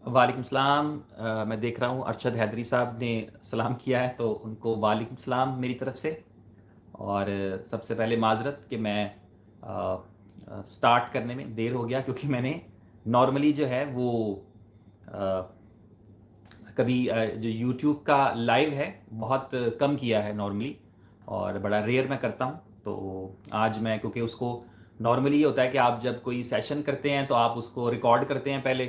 वालेकुम सलाम। मैं देख रहा हूँ अरशद हैदरी साहब ने सलाम किया है, तो उनको वालेकुम सलाम मेरी तरफ से। और सबसे पहले माज़रत कि मैं स्टार्ट करने में देर हो गया, क्योंकि मैंने नॉर्मली जो है वो अ, कभी जो यूट्यूब का लाइव है बहुत कम किया है नॉर्मली, और बड़ा रेयर मैं करता हूँ। तो आज मैं, क्योंकि उसको नॉर्मली ये होता है कि आप जब कोई सेशन करते हैं तो आप उसको रिकॉर्ड करते हैं पहले,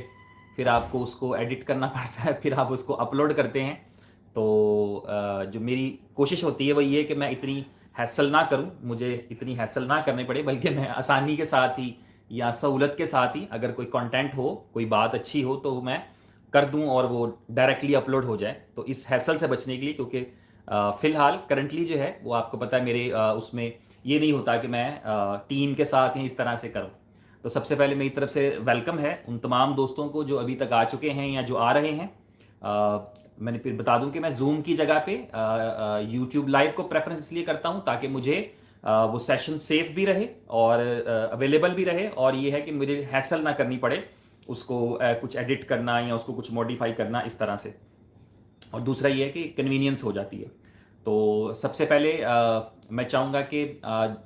फिर आपको उसको एडिट करना पड़ता है, फिर आप उसको अपलोड करते हैं। तो जो मेरी कोशिश होती है वो ये कि मैं इतनी हैसल ना करूं, मुझे इतनी हैसल ना करने पड़े, बल्कि मैं आसानी के साथ ही या सहूलत के साथ ही अगर कोई कंटेंट हो, कोई बात अच्छी हो, तो मैं कर दूं और वो डायरेक्टली अपलोड हो जाए। तो इस हैसल से बचने के लिए, क्योंकि फ़िलहाल करंटली जो है वो आपको पता है मेरे उसमें ये नहीं होता कि मैं टीम के साथ ही इस तरह से करूं। तो सबसे पहले मेरी तरफ से वेलकम है उन तमाम दोस्तों को जो अभी तक आ चुके हैं या जो आ रहे हैं। मैंने फिर बता दूं कि मैं जूम की जगह पे यूट्यूब लाइव को प्रेफरेंस इसलिए करता हूं ताकि मुझे वो सेशन सेफ भी रहे और अवेलेबल भी रहे, और ये है कि मुझे हैसल ना करनी पड़े उसको कुछ एडिट करना या उसको कुछ मॉडिफाई करना इस तरह से। और दूसरा ये है कि कन्वीनियंस हो जाती है। तो सबसे पहले मैं चाहूँगा कि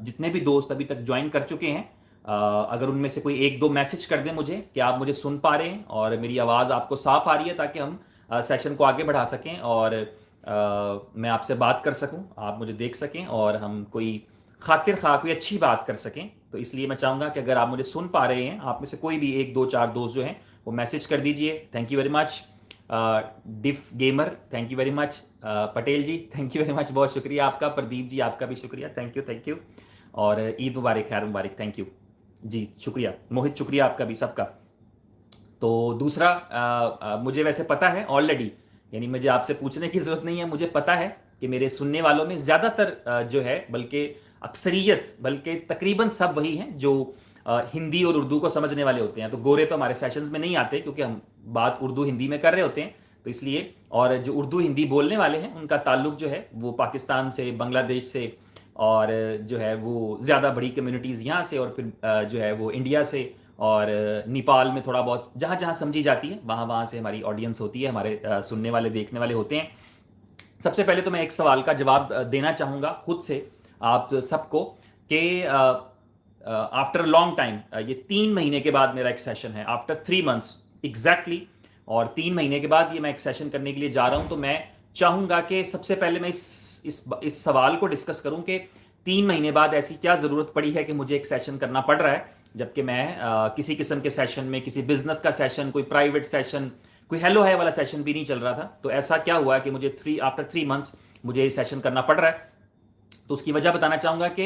जितने भी दोस्त अभी तक ज्वाइन कर चुके हैं, अगर उनमें से कोई एक दो मैसेज कर दें मुझे कि आप मुझे सुन पा रहे हैं और मेरी आवाज़ आपको साफ आ रही है, ताकि हम सेशन को आगे बढ़ा सकें और मैं आपसे बात कर सकूं, आप मुझे देख सकें और हम कोई खातिर खा कोई अच्छी बात कर सकें। तो इसलिए मैं चाहूँगा कि अगर आप मुझे सुन पा रहे हैं, आप में से कोई भी एक दो चार दोस्त जो हैं वो मैसेज कर दीजिए। Thank you very much. Def gamer, thank you very much. Patel ji, thank you very much, बहुत शुक्रिया आपका। प्रदीप जी, आपका भी शुक्रिया, थैंक यू थैंक यू। और ईद मुबारक, खैर मुबारक, थैंक यू जी, शुक्रिया। मोहित, शुक्रिया आपका भी, सबका। तो दूसरा, मुझे वैसे पता है ऑलरेडी, यानी मुझे आपसे पूछने की ज़रूरत नहीं है, मुझे पता है कि मेरे सुनने वालों में ज़्यादातर जो है, बल्कि अक्सरियत, बल्कि तकरीबन सब वही हैं जो हिंदी और उर्दू को समझने वाले होते हैं। तो गोरे तो हमारे सेशंस में नहीं आते, क्योंकि हम बात उर्दू हिंदी में कर रहे होते हैं, तो इसलिए। और जो उर्दू हिंदी बोलने वाले हैं उनका ताल्लुक जो है वो पाकिस्तान से, बांग्लादेश से, और जो है वो ज़्यादा बड़ी कम्युनिटीज़ यहाँ से, और फिर जो है वो इंडिया से, और नेपाल में थोड़ा बहुत, जहाँ जहाँ समझी जाती है वहाँ वहाँ से हमारी ऑडियंस होती है, हमारे सुनने वाले देखने वाले होते हैं। सबसे पहले तो मैं एक सवाल का जवाब देना चाहूँगा खुद से आप सबको, कि आफ्टर लॉन्ग टाइम, ये 3 महीने के बाद मेरा एक सेशन है, आफ्टर 3 मंथ्स एग्जैक्टली। और 3 महीने के बाद ये मैं एक सेशन करने के लिए जा रहा हूँ। तो मैं चाहूँगा कि सबसे पहले मैं इस सवाल को डिस्कस करूँ कि 3 महीने बाद ऐसी क्या ज़रूरत पड़ी है कि मुझे एक सेशन करना पड़ रहा है, जबकि मैं किसी किस्म के सेशन में, किसी बिजनेस का सेशन, कोई प्राइवेट सेशन, कोई हेलो है वाला सेशन भी नहीं चल रहा था। तो ऐसा क्या हुआ कि मुझे आफ्टर 3 मंथ्स मुझे ये सेशन करना पड़ रहा है। तो उसकी वजह बताना चाहूँगा कि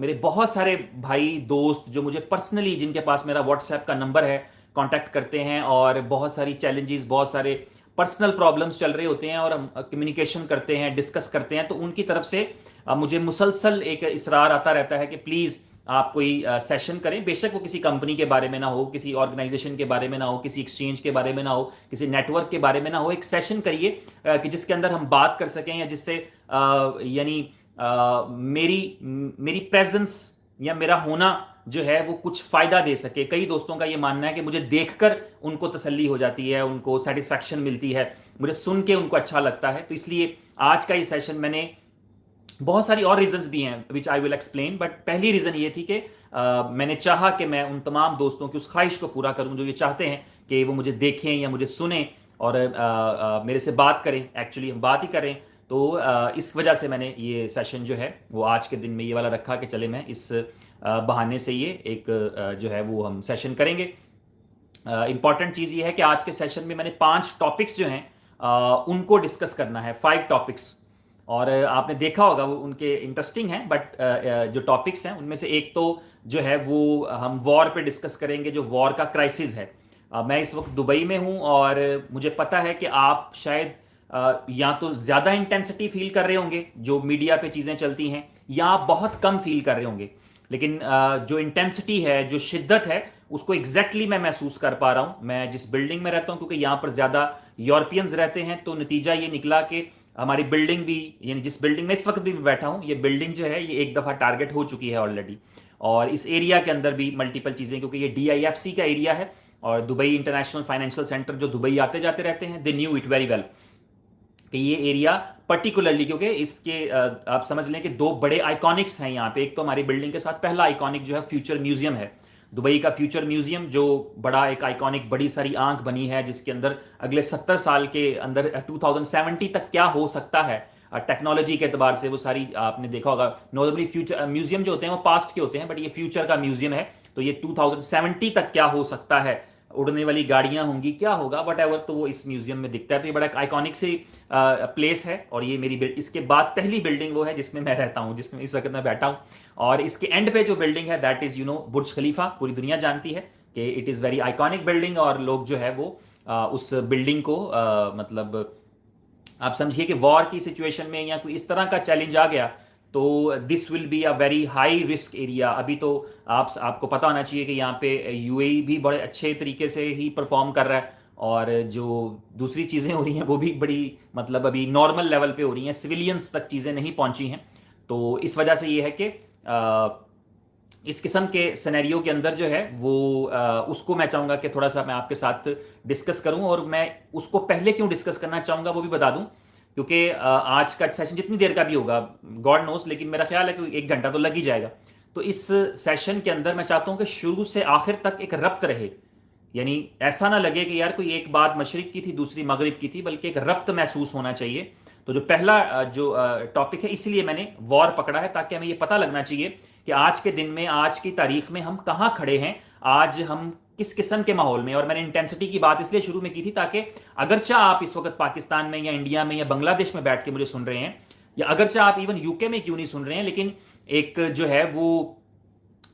मेरे बहुत सारे भाई दोस्त जो मुझे पर्सनली, जिनके पास मेरा व्हाट्सएप का नंबर है, कांटेक्ट करते हैं, और बहुत सारी चैलेंजेस, बहुत सारे पर्सनल प्रॉब्लम्स चल रहे होते हैं, और हम कम्युनिकेशन करते हैं, डिस्कस करते हैं। तो उनकी तरफ से मुझे मुसलसल एक इसरार आता रहता है कि प्लीज़ आप कोई सेशन करें, बेशक वो किसी कंपनी के बारे में ना हो, किसी ऑर्गेनाइजेशन के बारे में ना हो, किसी एक्सचेंज के बारे में ना हो, किसी नेटवर्क के बारे में ना हो। एक सेशन करिए कि जिसके अंदर हम बात कर सकें, या जिससे यानी मेरी मेरी प्रेजेंस या मेरा होना जो है वो कुछ फायदा दे सके। कई दोस्तों का ये मानना है कि मुझे देखकर उनको तसल्ली हो जाती है, उनको सेटिस्फैक्शन मिलती है, मुझे सुन के उनको अच्छा लगता है। तो इसलिए आज का ये सेशन, मैंने बहुत सारी और रीजंस भी हैं विच आई विल एक्सप्लेन, बट पहली रीजन ये थी कि मैंने चाहा कि मैं उन तमाम दोस्तों की उस ख्वाहिश को पूरा करूं जो ये चाहते हैं कि वो मुझे देखें या मुझे सुने और मेरे से बात करें। एक्चुअली हम बात ही करें। तो इस वजह से मैंने ये सेशन जो है वो आज के दिन में ये वाला रखा कि चले मैं इस बहाने से ये एक जो है वो हम सेशन करेंगे। इंपॉर्टेंट चीज़ ये है कि आज के सेशन में मैंने 5 टॉपिक्स जो हैं उनको डिस्कस करना है, 5 टॉपिक्स। और आपने देखा होगा वो उनके इंटरेस्टिंग हैं, बट जो टॉपिक्स हैं उनमें से एक तो जो है वो हम वॉर पे डिस्कस करेंगे, जो वॉर का क्राइसिस है। मैं इस वक्त दुबई में हूँ, और मुझे पता है कि आप शायद या तो ज़्यादा इंटेंसिटी फील कर रहे होंगे जो मीडिया पे चीज़ें चलती हैं, या आप बहुत कम फील कर रहे होंगे। लेकिन जो इंटेंसिटी है, जो शिद्दत है, उसको एग्जैक्टली मैं महसूस कर पा रहा हूँ। मैं जिस बिल्डिंग में रहता हूँ, क्योंकि यहाँ पर ज़्यादा यूरोपियंस रहते हैं, तो नतीजा ये निकला कि हमारी बिल्डिंग भी, यानी जिस बिल्डिंग में इस वक्त भी बैठा हूँ, ये बिल्डिंग जो है ये एक दफ़ा टारगेट हो चुकी है ऑलरेडी। और इस एरिया के अंदर भी मल्टीपल चीज़ें, क्योंकि ये DIFC का एरिया है, और दुबई इंटरनेशनल फाइनेंशियल सेंटर जो दुबई आते जाते रहते हैं, they knew it very well कि ये एरिया पर्टिकुलरली, क्योंकि इसके आप समझ लें कि दो बड़े आइकॉनिक्स हैं यहाँ पे। एक तो हमारी बिल्डिंग के साथ पहला आइकॉनिक जो है फ्यूचर म्यूजियम है, दुबई का फ्यूचर म्यूजियम, जो बड़ा एक आइकॉनिक बड़ी सारी आंख बनी है, जिसके अंदर अगले 70 साल के अंदर 2070 तक क्या हो सकता है टेक्नोलॉजी के एतबार से, वो सारी आपने देखा होगा। नॉर्मली फ्यूचर म्यूजियम जो होते हैं वो पास्ट के होते हैं, बट ये फ्यूचर का म्यूजियम है, तो ये 2070 तक क्या हो सकता है, उड़ने वाली गाड़ियां होंगी, क्या होगा, वट एवर, तो वो इस म्यूजियम में दिखता है। तो ये बड़ा आइकॉनिक सी प्लेस है, और ये मेरी इसके बाद पहली बिल्डिंग वो है जिसमें मैं रहता हूँ, जिसमें इस वक्त मैं बैठा हूँ। और इसके एंड पे जो बिल्डिंग है दैट इज बुर्ज खलीफा, पूरी दुनिया जानती है कि it is very iconic building, और लोग जो है वो उस बिल्डिंग को मतलब आप समझिए कि वॉर की सिचुएशन में या कोई इस तरह का चैलेंज आ गया तो this will be a very high risk area. अभी तो आपको पता होना चाहिए कि यहाँ पे यूएई भी बड़े अच्छे तरीके से ही परफॉर्म कर रहा है, और जो दूसरी चीज़ें हो रही हैं वो भी बड़ी मतलब अभी नॉर्मल लेवल पे हो रही हैं, सिविलियंस तक चीज़ें नहीं पहुंची हैं। तो इस वजह से ये है कि इस किस्म के सिनेरियो के अंदर जो है वो उसको मैं चाहूँगा कि थोड़ा सा मैं आपके साथ डिस्कस करूँ, और मैं उसको पहले क्यों डिस्कस करना चाहूँगा वो भी बता दूँ, क्योंकि आज का सेशन जितनी देर का भी होगा गॉड नोस, लेकिन मेरा ख्याल है कि 1 घंटा तो लग ही जाएगा। तो इस सेशन के अंदर मैं चाहता हूँ कि शुरू से आखिर तक एक रब्त रहे, यानी ऐसा ना लगे कि यार कोई एक बात मशरिक की थी दूसरी मगरिब की थी, बल्कि एक रब्त महसूस होना चाहिए। तो जो पहला जो टॉपिक है, इसलिए मैंने वॉर पकड़ा है, ताकि हमें ये पता लगना चाहिए कि आज के दिन में, आज की तारीख में हम कहाँ खड़े हैं, आज हम किस किस्म के माहौल में। और मैंने इंटेंसिटी की बात इसलिए शुरू में की थी ताकि अगरचा आप इस वक्त पाकिस्तान में या इंडिया में या बांग्लादेश में बैठ के मुझे सुन रहे हैं, या अगरचा आप इवन यूके में क्यों नहीं सुन रहे हैं, लेकिन एक जो है वो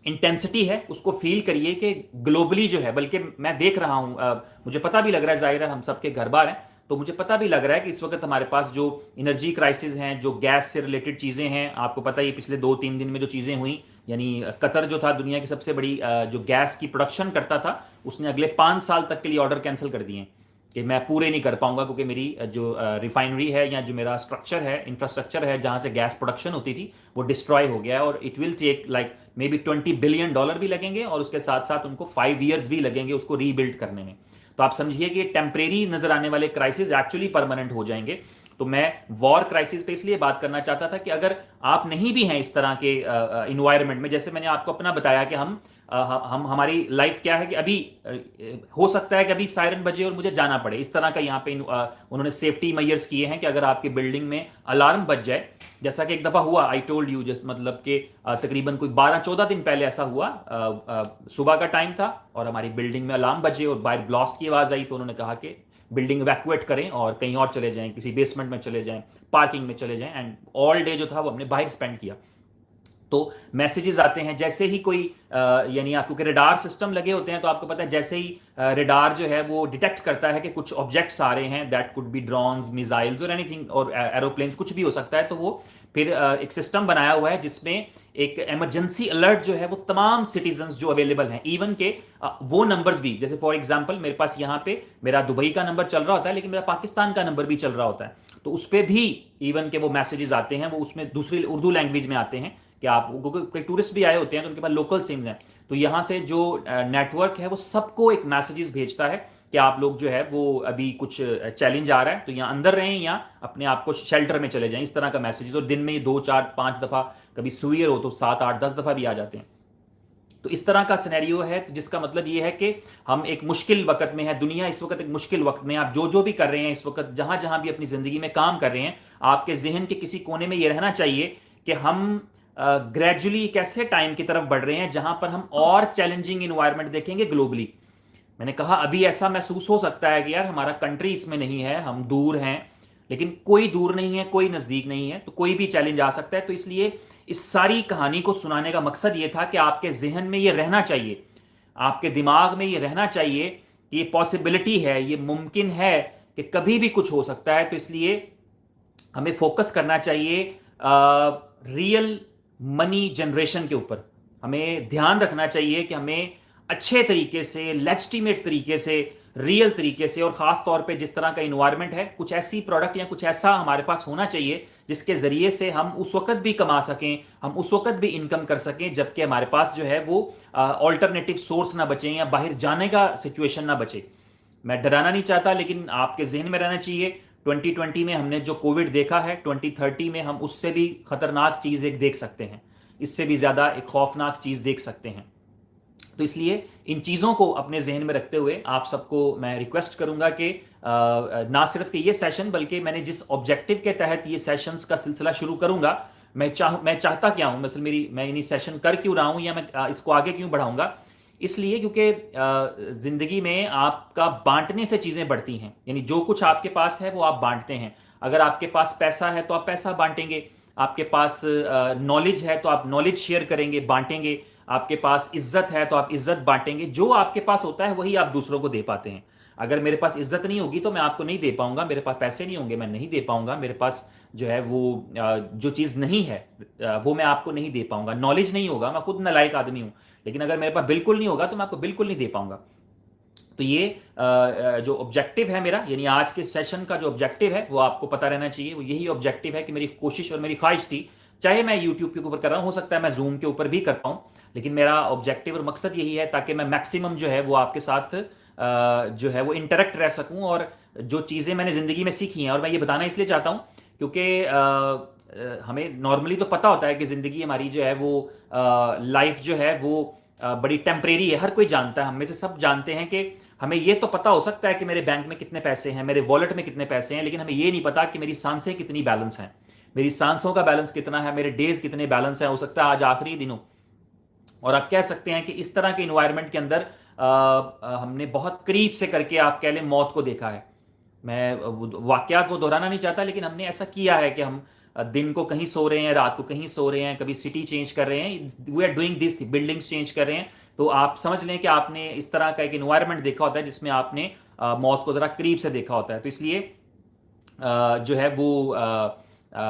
इंटेंसिटी है उसको फील करिए कि ग्लोबली जो है, बल्कि मैं देख रहा हूं, मुझे पता भी लग रहा है, जाहिर है हम सबके घर बार हैं, तो मुझे पता भी लग रहा है कि इस वक्त हमारे पास जो एनर्जी क्राइसिस हैं, जो गैस से रिलेटेड चीज़ें हैं, आपको पता ही पिछले 2-3 दिन में जो चीज़ें हुई, यानी कतर जो था दुनिया की सबसे बड़ी जो गैस की प्रोडक्शन करता था, उसने अगले 5 साल तक के लिए ऑर्डर कैंसिल कर दिए कि मैं पूरे नहीं कर पाऊंगा, क्योंकि मेरी जो रिफाइनरी है या जो मेरा स्ट्रक्चर है, इंफ्रास्ट्रक्चर है जहां से गैस प्रोडक्शन होती थी, वो डिस्ट्रॉय हो गया है, और it will take like maybe $20 billion भी लगेंगे, और उसके साथ साथ उनको 5 ईयर्स भी लगेंगे उसको रीबिल्ड करने में। तो आप समझिए कि टेम्परेरी नजर आने वाले क्राइसिस एक्चुअली परमानेंट हो जाएंगे। तो मैं वॉर क्राइसिस पे इसलिए बात करना चाहता था कि अगर आप नहीं भी हैं इस तरह के इन्वायरमेंट में, जैसे मैंने आपको अपना बताया कि हम हमारी लाइफ क्या है कि अभी हो सकता है कि अभी सायरन बजे और मुझे जाना पड़े, इस तरह का यहाँ पे उन्होंने सेफ्टी मेजर्स किए हैं कि अगर आपकी बिल्डिंग में अलार्म बज जाए, जैसा कि एक दफ़ा हुआ, आई टोल्ड यू, जस्ट मतलब कि तकरीबन कोई 12-14 दिन पहले ऐसा हुआ, सुबह का टाइम था और हमारी बिल्डिंग में अलार्म बजे और बाहर ब्लास्ट की आवाज़ आई, तो उन्होंने कहा कि बिल्डिंग इवैक्यूएट करें और कहीं और चले जाएं, किसी बेसमेंट में चले जाएं, पार्किंग में चले जाएं, एंड ऑल डे जो था वो हमने बाहर स्पेंड किया। तो मैसेजेस आते हैं जैसे ही कोई यानी आपको कि रेडार सिस्टम लगे होते हैं, तो आपको पता है जैसे ही रेडार जो है वो डिटेक्ट करता है कि कुछ ऑब्जेक्ट्स आ रहे हैं, that could be drones, missiles और एनीथिंग, और एरोप्लेन्स, कुछ भी हो सकता है, तो वो फिर एक सिस्टम बनाया हुआ है जिसमें एक इमरजेंसी अलर्ट जो है वो तमाम सिटीजन्स जो अवेलेबल हैं, इवन के वो नंबर्स भी, जैसे फॉर एग्जांपल मेरे पास यहाँ पे मेरा दुबई का नंबर चल रहा होता है, लेकिन मेरा पाकिस्तान का नंबर भी चल रहा होता है, तो उस पर भी इवन के वो मैसेजेस आते हैं, वो उसमें दूसरी उर्दू लैंग्वेज में आते हैं कि आप कोई टूरिस्ट भी आए होते हैं तो उनके पास लोकल सिम्स हैं, तो यहाँ से जो नेटवर्क है वो सबको एक मैसेजेस भेजता है कि आप लोग जो है वो अभी कुछ चैलेंज आ रहा है, तो यहाँ अंदर रहें या अपने आप को शेल्टर में चले जाएं, इस तरह का मैसेजेस। और दिन में ये 2-4-5 दफ़ा, कभी सुवियर हो तो 7-8-10 दफ़ा भी आ जाते हैं। तो इस तरह का सिनेरियो है, जिसका मतलब ये है कि हम एक मुश्किल वक्त में है, दुनिया इस वक्त एक मुश्किल वक्त में, आप जो भी कर रहे हैं इस वक्त, जहां जहां भी अपनी ज़िंदगी में काम कर रहे हैं, आपके जहन के किसी कोने में ये रहना चाहिए कि हम ग्रेजुअली कैसे टाइम की तरफ बढ़ रहे हैं जहां पर हम और चैलेंजिंग इन्वायरमेंट देखेंगे ग्लोबली। मैंने कहा अभी ऐसा महसूस हो सकता है कि यार हमारा कंट्री इसमें नहीं है, हम दूर हैं, लेकिन कोई दूर नहीं है, कोई नज़दीक नहीं है, तो कोई भी चैलेंज आ सकता है। तो इसलिए इस सारी कहानी को सुनाने का मकसद ये था कि आपके जहन में ये रहना चाहिए, आपके दिमाग में ये रहना चाहिए कि ये पॉसिबिलिटी है, ये मुमकिन है कि कभी भी कुछ हो सकता है। तो इसलिए हमें फोकस करना चाहिए रियल मनी जनरेशन के ऊपर। हमें ध्यान रखना चाहिए कि हमें अच्छे तरीके से, लेजिटिमेट तरीके से, रियल तरीके से, और ख़ास तौर पे जिस तरह का इन्वायरमेंट है, कुछ ऐसी प्रोडक्ट या कुछ ऐसा हमारे पास होना चाहिए जिसके ज़रिए से हम उस वक़्त भी कमा सकें, हम उस वक़्त भी इनकम कर सकें जबकि हमारे पास जो है वो ऑल्टरनेटिव सोर्स ना बचें या बाहर जाने का सिचुएशन ना बचे। मैं डराना नहीं चाहता, लेकिन आपके ज़हन में रहना चाहिए 2020 में हमने जो कोविड देखा है, 2030 में हम उससे भी खतरनाक चीज़ एक देख सकते हैं, इससे भी ज़्यादा एक खौफनाक चीज़ देख सकते हैं। तो इसलिए इन चीज़ों को अपने जहन में रखते हुए आप सबको मैं रिक्वेस्ट करूंगा कि ना सिर्फ कि ये सेशन, बल्कि मैंने जिस ऑब्जेक्टिव के तहत ये सेशंस का सिलसिला शुरू करूंगा, मैं चाहता क्या हूं, मतलब मैं इन्हीं सेशन कर क्यों रहा हूं या मैं इसको आगे क्यों बढ़ाऊंगा, इसलिए क्योंकि जिंदगी में आपका बांटने से चीज़ें बढ़ती हैं। यानी जो कुछ आपके पास है वो आप बांटते हैं। अगर आपके पास पैसा है तो आप पैसा बांटेंगे, आपके पास नॉलेज है तो आप नॉलेज शेयर करेंगे, बांटेंगे, आपके पास इज्जत है तो आप इज्जत बांटेंगे। जो आपके पास होता है वही आप दूसरों को दे पाते हैं। अगर मेरे पास इज्जत नहीं होगी तो मैं आपको नहीं दे पाऊंगा, मेरे पास पैसे नहीं होंगे मैं नहीं दे पाऊंगा, मेरे पास जो है वो जो चीज़ नहीं है वो मैं आपको नहीं दे पाऊंगा। नॉलेज नहीं होगा, मैं खुद नालायक आदमी हूं, लेकिन अगर मेरे पास बिल्कुल नहीं होगा तो मैं आपको बिल्कुल नहीं दे पाऊंगा। तो ये जो ऑब्जेक्टिव है मेरा, यानी आज के सेशन का जो ऑब्जेक्टिव है वो आपको पता रहना चाहिए। वो यही ऑब्जेक्टिव है कि मेरी कोशिश और मेरी ख्वाहिश थी, चाहे मैं यूट्यूब के ऊपर कर रहा हूं, हो सकता है मैं जूम के ऊपर भी कर पाऊं, लेकिन मेरा ऑब्जेक्टिव और मकसद यही है ताकि मैं मैक्सिमम जो है वो आपके साथ जो है वो इंटरेक्ट रह सकूं। और जो चीज़ें मैंने ज़िंदगी में सीखी हैं, और मैं ये बताना इसलिए चाहता हूं क्योंकि हमें नॉर्मली तो पता होता है कि ज़िंदगी हमारी जो है वो लाइफ जो है वो बड़ी टेम्परेरी है। हर कोई जानता है, हम में से सब जानते हैं कि हमें ये तो पता हो सकता है कि मेरे बैंक में कितने पैसे हैं, मेरे वॉलेट में कितने पैसे हैं, लेकिन हमें ये नहीं पता कि मेरी सांसें कितनी बैलेंस हैं, मेरी सांसों का बैलेंस कितना है, मेरे डेज कितने बैलेंस हैं। हो सकता है आज आखिरी दिन हो, और आप कह सकते हैं कि इस तरह के इन्वायरमेंट के अंदर हमने बहुत करीब से करके आप कह लें मौत को देखा है। मैं वाकयात वो दोहराना नहीं चाहता, लेकिन हमने ऐसा किया है कि हम दिन को कहीं सो रहे हैं, रात को कहीं सो रहे हैं, कभी सिटी चेंज कर रहे हैं, we are doing this, buildings change कर रहे हैं। तो आप समझ लें कि आपने इस तरह का एक इन्वायरमेंट देखा होता है जिसमें आपने मौत को ज़रा करीब से देखा होता है। तो इसलिए जो है वो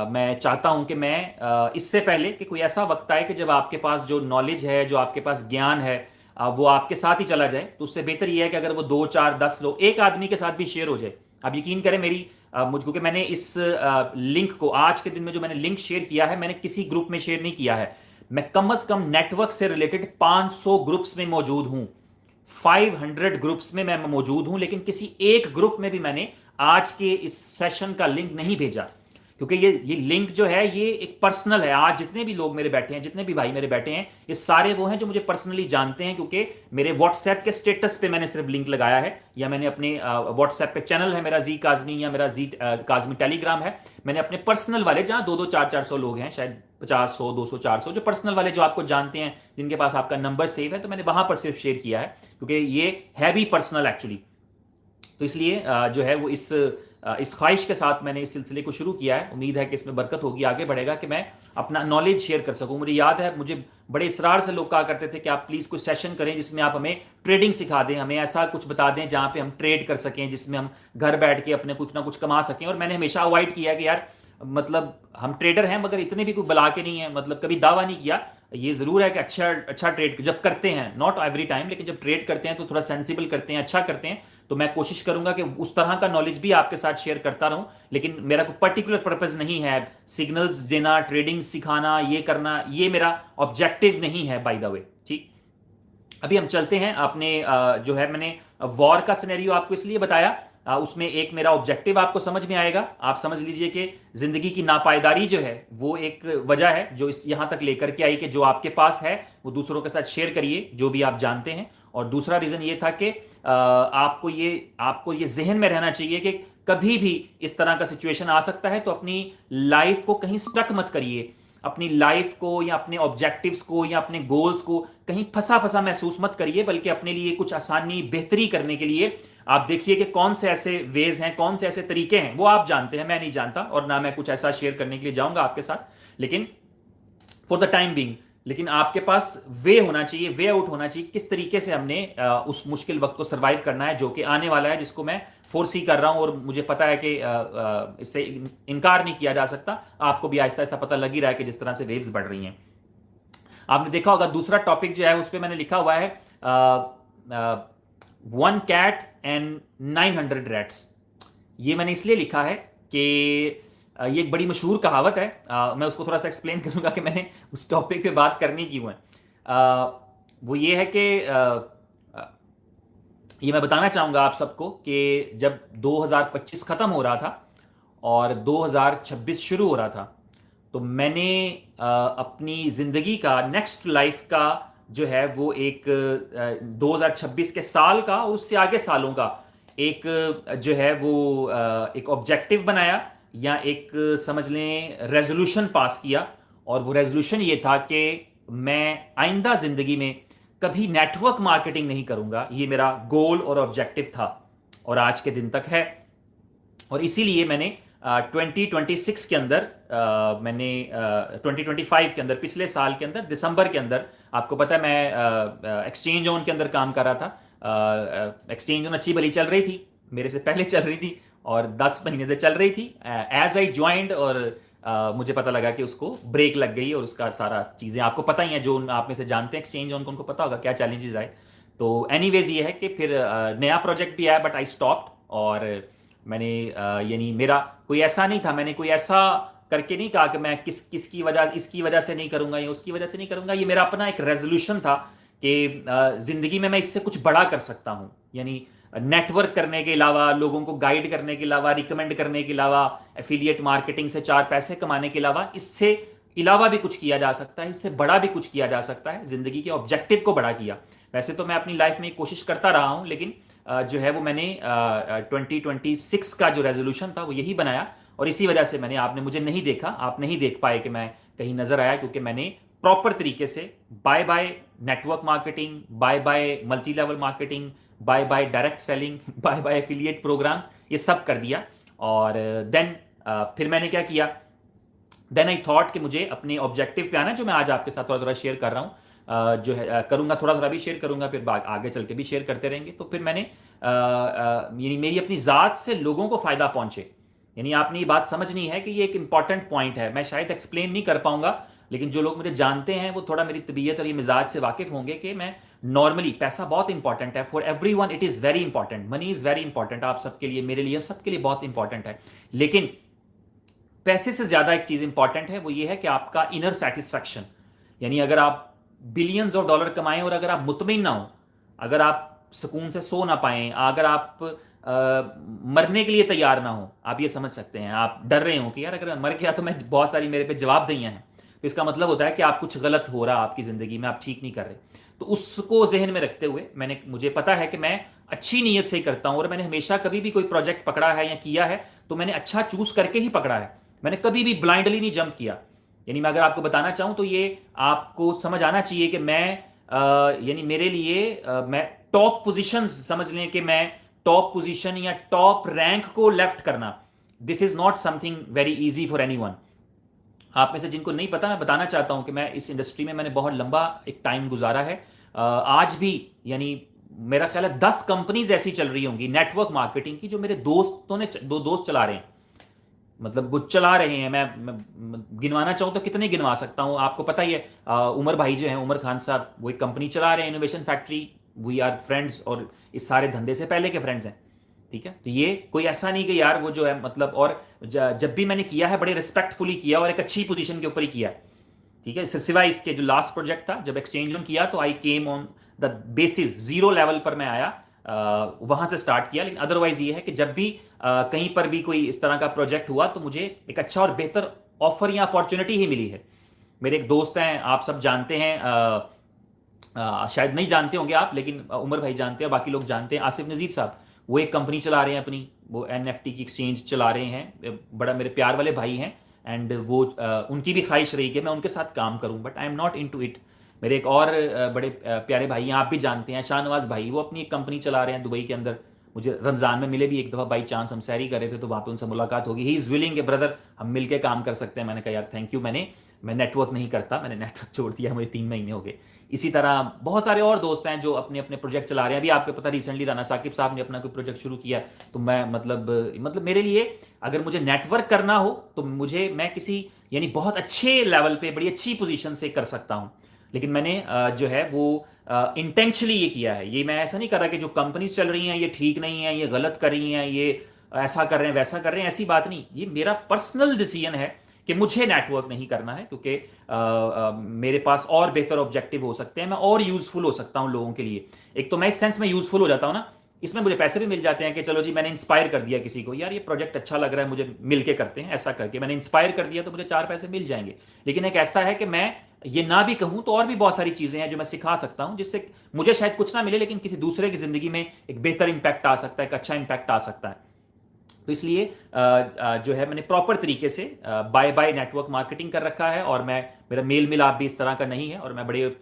मैं चाहता हूं कि मैं इससे पहले कि कोई ऐसा वक्त आए कि जब आपके पास जो नॉलेज है, जो आपके पास ज्ञान है, वो आपके साथ ही चला जाए, तो उससे बेहतर यह है कि अगर वो 2 4 10 लोग, एक आदमी के साथ भी शेयर हो जाए। आप यकीन करें, मेरी क्योंकि मैंने इस लिंक को आज के दिन में जो मैंने लिंक शेयर किया है, मैंने किसी ग्रुप में शेयर नहीं किया है। मैं कम से कम नेटवर्क से रिलेटेड 500 ग्रुप्स में मौजूद हूं, 500 ग्रुप्स में मैं मौजूद हूं, लेकिन किसी एक ग्रुप में भी मैंने आज के इस सेशन का लिंक नहीं भेजा, क्योंकि ये लिंक जो है ये एक पर्सनल है। आज जितने भी लोग मेरे बैठे हैं, जितने भी भाई मेरे बैठे हैं, ये सारे वो हैं जो मुझे पर्सनली जानते हैं, क्योंकि मेरे व्हाट्सएप के स्टेटस पे मैंने सिर्फ लिंक लगाया है, या मैंने अपने व्हाट्सएप पे चैनल है मेरा जी काजमी, या मेरा जी काजमी टेलीग्राम है, मैंने अपने पर्सनल वाले, जहां 2 2 4 400 लोग हैं, शायद 50 100 200 400, जो पर्सनल वाले जो आपको जानते हैं, जिनके पास आपका नंबर सेव है, तो मैंने वहां पर सिर्फ शेयर किया है, क्योंकि ये है भी पर्सनल एक्चुअली। तो इसलिए जो है वो इस ख्वाहिश के साथ मैंने इस सिलसिले को शुरू किया है। उम्मीद है कि इसमें बरकत होगी, आगे बढ़ेगा, कि मैं अपना नॉलेज शेयर कर सकूं। मुझे याद है, मुझे बड़े इसरार से लोग कहा करते थे कि आप प्लीज़ कोई सेशन करें जिसमें आप हमें ट्रेडिंग सिखा दें, हमें ऐसा कुछ बता दें जहां पे हम ट्रेड कर सकें, जिसमें हम घर बैठ के अपने कुछ ना कुछ कमा सकें। और मैंने हमेशा अवॉइड किया कि यार, मतलब हम ट्रेडर हैं मगर इतने भी कोई बला के नहीं है, मतलब कभी दावा नहीं किया। ये जरूर है कि अच्छा ट्रेड जब करते हैं, नॉट एवरी टाइम, लेकिन जब ट्रेड करते हैं तो थोड़ा सेंसिबल करते हैं, अच्छा करते हैं। तो मैं कोशिश करूंगा कि उस तरह का नॉलेज भी आपके साथ शेयर करता रहूं, लेकिन मेरा कोई पर्टिकुलर पर्पस नहीं है सिग्नल्स देना, ट्रेडिंग सिखाना, ये करना, ये मेरा ऑब्जेक्टिव नहीं है बाय द वे। ठीक, अभी हम चलते हैं। आपने जो है, मैंने वॉर का सिनेरियो आपको इसलिए बताया, उसमें एक मेरा ऑब्जेक्टिव आपको समझ में आएगा। आप समझ लीजिए कि जिंदगी की नापायदारी जो है वो एक वजह है जो इस यहां तक लेकर के आई कि जो आपके पास है वो दूसरों के साथ शेयर करिए, जो भी आप जानते हैं। और दूसरा रीजन ये था कि आपको ये जहन में रहना चाहिए कि कभी भी इस तरह का सिचुएशन आ सकता है, तो अपनी लाइफ को कहीं स्टक मत करिए, अपनी लाइफ को या अपने ऑब्जेक्टिव्स को या अपने गोल्स को कहीं फंसा फंसा महसूस मत करिए, बल्कि अपने लिए कुछ आसानी, बेहतरी करने के लिए आप देखिए कि कौन से ऐसे वेज हैं, कौन से ऐसे तरीके हैं, वो आप जानते हैं, मैं नहीं जानता, और ना मैं कुछ ऐसा शेयर करने के लिए जाऊंगा आपके साथ, लेकिन फॉर द टाइम बीइंग। लेकिन आपके पास वे होना चाहिए, वे आउट होना चाहिए, किस तरीके से हमने उस मुश्किल वक्त को सर्वाइव करना है जो कि आने वाला है, जिसको मैं फोर्सी कर रहा हूं। और मुझे पता है कि इससे इनकार नहीं किया जा सकता। आपको भी आहिस्ता आहिस्ता पता लग ही रहा है कि जिस तरह से वेव्स बढ़ रही हैं। आपने देखा होगा दूसरा टॉपिक जो है उस पर मैंने लिखा हुआ है 1 कैट एंड 900 रैट्स। ये मैंने इसलिए लिखा है कि ये एक बड़ी मशहूर कहावत है। मैं उसको थोड़ा सा एक्सप्लेन करूंगा कि मैंने उस टॉपिक पे बात करनी क्यों है। वो ये है कि ये मैं बताना चाहूंगा आप सबको कि जब 2025 खत्म हो रहा था और 2026 शुरू हो रहा था, तो मैंने अपनी ज़िंदगी का नेक्स्ट लाइफ का जो है वो एक 2026 के साल का और उससे आगे सालों का एक जो है वो एक ऑब्जेक्टिव बनाया, या एक समझ लें रेजोल्यूशन पास किया। और वो रेजोल्यूशन ये था कि मैं आइंदा ज़िंदगी में कभी नेटवर्क मार्केटिंग नहीं करूंगा। ये मेरा गोल और ऑब्जेक्टिव था और आज के दिन तक है। और इसीलिए मैंने 2026 के अंदर मैंने 2025 के अंदर, पिछले साल के अंदर दिसंबर के अंदर, आपको पता है मैं एक्सचेंज ऑन के अंदर काम कर रहा था। एक्सचेंज ऑन अच्छी भली चल रही थी, मेरे से पहले चल रही थी और 10 महीने से चल रही थी एज आई ज्वाइंड। और मुझे पता लगा कि उसको ब्रेक लग गई और उसका सारा चीज़ें आपको पता ही है, जो आप में से जानते हैं एक्सचेंज ऑन को, उनको पता होगा क्या चैलेंजेस आए। तो एनीवेज ये है कि फिर नया प्रोजेक्ट भी आया, बट आई स्टॉप्ड। और मैंने यानी मेरा कोई ऐसा नहीं था, मैंने कोई ऐसा करके नहीं कहा कि मैं किसकी वजह, इसकी वजह से नहीं करूंगा या उसकी वजह से नहीं करूंगा। ये मेरा अपना एक रेजोल्यूशन था कि जिंदगी में मैं इससे कुछ बड़ा कर सकता हूं। यानी नेटवर्क करने के अलावा, लोगों को गाइड करने के अलावा, रिकमेंड करने के अलावा, एफिलिएट मार्केटिंग से 4 पैसे कमाने के अलावा, इससे अलावा भी कुछ किया जा सकता है, इससे बड़ा भी कुछ किया जा सकता है। जिंदगी के ऑब्जेक्टिव को बड़ा किया। वैसे तो मैं अपनी लाइफ में कोशिश करता रहा हूं, लेकिन जो है वो मैंने 2026 का जो रेजोल्यूशन था वो यही बनाया। और इसी वजह से मैंने, आपने मुझे नहीं देखा, आप नहीं देख पाए कि मैं कहीं नजर आया, क्योंकि मैंने प्रॉपर तरीके से bye bye network marketing, bye bye multi level marketing, bye bye direct selling, bye bye affiliate programmes, ये सब कर दिया। और देन फिर मैंने क्या किया, देन आई थॉट कि मुझे अपने ऑब्जेक्टिव पे आना, जो मैं आज आपके साथ थोड़ा थोड़ा शेयर कर रहा हूँ, जो है करूंगा, थोड़ा थोड़ा भी शेयर करूंगा, फिर आगे चल के भी शेयर करते रहेंगे। तो फिर मैंने यानी मेरी अपनी ज़ात से लोगों को फ़ायदा पहुंचे, यानी आपने ये बात समझनी है कि ये एक इंपॉर्टेंट पॉइंट है। मैं शायद एक्सप्लेन नहीं कर पाऊंगा, लेकिन जो लोग मुझे जानते हैं वो थोड़ा मेरी तबीयत और ये मिजाज से वाकिफ होंगे कि मैं नॉर्मली, पैसा बहुत इंपॉर्टेंट है for every one, it is very important, money is very important, आप सबके लिए, मेरे लिए, हम सबके लिए बहुत इंपॉर्टेंट है। लेकिन पैसे से ज्यादा एक चीज इंपॉर्टेंट है, वो ये है कि आपका इनर सेटिस्फैक्शन। यानी अगर आप बिलियंस ऑफ डॉलर कमाएं और अगर आप मुतमिन ना हो, अगर आप सुकून से सो ना पाएं, अगर आप मरने के लिए तैयार ना हो, आप ये समझ सकते हैं, आप डर रहे हो कि यार अगर मैं मर गया तो मैं, बहुत सारी मेरे पे जवाबदेहियां हैं, तो इसका मतलब होता है कि आप कुछ गलत हो रहा, आपकी जिंदगी में आप ठीक नहीं कर रहे। तो उसको जहन में रखते हुए मुझे पता है कि मैं अच्छी नीयत से ही करता हूं, और मैंने हमेशा कभी भी कोई प्रोजेक्ट पकड़ा है या किया है तो मैंने अच्छा चूज करके ही पकड़ा है। मैंने कभी भी ब्लाइंडली नहीं जंप किया। यानी मैं अगर आपको बताना चाहूं तो ये आपको समझ आना चाहिए कि मैं यानी मेरे लिए मैं टॉप पोजीशन, समझ लें कि मैं टॉप पोजीशन या टॉप रैंक को लेफ्ट करना, this is not something very easy for anyone. आप में से जिनको नहीं पता, मैं बताना चाहता हूं कि मैं इस इंडस्ट्री में मैंने बहुत लंबा एक टाइम गुजारा है। आज भी यानी मेरा ख्याल है 10 कंपनीज ऐसी चल रही होंगी नेटवर्क मार्केटिंग की, जो मेरे दोस्तों ने, दो दोस्त चला रहे हैं, मतलब वो चला रहे हैं। मैं गिनवाना चाहूँ तो कितने गिनवा सकता हूँ, आपको पता ही है। उमर भाई जो हैं, उमर खान साहब, वो एक कंपनी चला रहे हैं, innovation factory. We are friends, और इस सारे धंधे से पहले के फ्रेंड्स हैं, ठीक है। तो ये कोई ऐसा नहीं कि यार वो जो है मतलब, और जब भी मैंने किया है बड़े रिस्पेक्टफुली किया और एक अच्छी पोजीशन के ऊपर ही किया है, ठीक है। सिवाय इसके जो लास्ट प्रोजेक्ट था, जब एक्सचेंज ऑन किया तो I came on the basis, zero level पर मैं आया, वहां से स्टार्ट किया। लेकिन अदरवाइज ये है कि जब भी कहीं पर भी कोई इस तरह का प्रोजेक्ट हुआ तो मुझे एक अच्छा और बेहतर ऑफर या अपॉर्चुनिटी ही मिली है। मेरे एक दोस्त हैं, आप सब जानते हैं, शायद नहीं जानते होंगे आप, लेकिन उमर भाई जानते हैं, बाकी लोग जानते हैं, आसिफ नज़ीर साहब। वो एक कंपनी चला रहे हैं अपनी, वो NFT की एक्सचेंज चला रहे हैं, बड़ा मेरे प्यार वाले भाई हैं। एंड वो उनकी भी ख्वाहिश रही कि मैं उनके साथ काम करूं, but I am not into it. मेरे एक और बड़े प्यारे भाई हैं, आप भी जानते हैं, शाहनवाज भाई, वो अपनी एक कंपनी चला रहे हैं दुबई के अंदर। मुझे रमज़ान में मिले भी एक दफ़ा, बाई चांस हम सैरी कर रहे थे तो वहाँ पे उनसे मुलाकात होगी। ही इज़ विलिंग, ब्रदर हम मिल के काम कर सकते हैं। मैंने कहा यार थैंक यू, मैं नेटवर्क नहीं करता, मैंने नेटवर्क छोड़ दिया, मुझे 3 महीने हो गए। इसी तरह बहुत सारे और दोस्त हैं जो अपने अपने प्रोजेक्ट चला रहे हैं। अभी आपको पता, रिसेंटली राना साकिब साहब ने अपना कोई प्रोजेक्ट शुरू किया। तो मैं मतलब मेरे लिए अगर मुझे नेटवर्क करना हो तो मैं किसी यानी बहुत अच्छे लेवल पे, बड़ी अच्छी पोजीशन से कर सकता हूं। लेकिन मैंने जो है वो इंटेंशनली ये किया है। ये मैं ऐसा नहीं कर रहा कि जो कंपनीज चल रही हैं ये ठीक नहीं है, ये गलत कर रही हैं, ये ऐसा कर रहे हैं वैसा कर रहे हैं, ऐसी बात नहीं। ये मेरा पर्सनल डिसीजन है कि मुझे नेटवर्क नहीं करना है, क्योंकि मेरे पास और बेहतर ऑब्जेक्टिव हो सकते हैं, मैं और यूजफुल हो सकता हूं लोगों के लिए। एक तो मैं इस सेंस में यूजफुल हो जाता हूं ना, इसमें मुझे पैसे भी मिल जाते हैं कि चलो जी मैंने इंस्पायर कर दिया किसी को, यार ये प्रोजेक्ट अच्छा लग रहा है, मुझे मिल के करते हैं, ऐसा करके मैंने इंस्पायर कर दिया तो मुझे 4 पैसे मिल जाएंगे। लेकिन एक ऐसा है कि मैं ये ना भी कहूं तो और भी बहुत सारी चीजें हैं जो मैं सिखा सकता हूं, जिससे मुझे शायद कुछ ना मिले लेकिन किसी दूसरे की जिंदगी में एक बेहतर इंपैक्ट आ सकता है, एक अच्छा इंपैक्ट आ सकता है। तो इसलिए जो है मैंने प्रॉपर तरीके से बाय बाय नेटवर्क मार्केटिंग कर रखा है, और मैं मेरा मेल मिलाप भी इस तरह का नहीं है, और मैं बड़े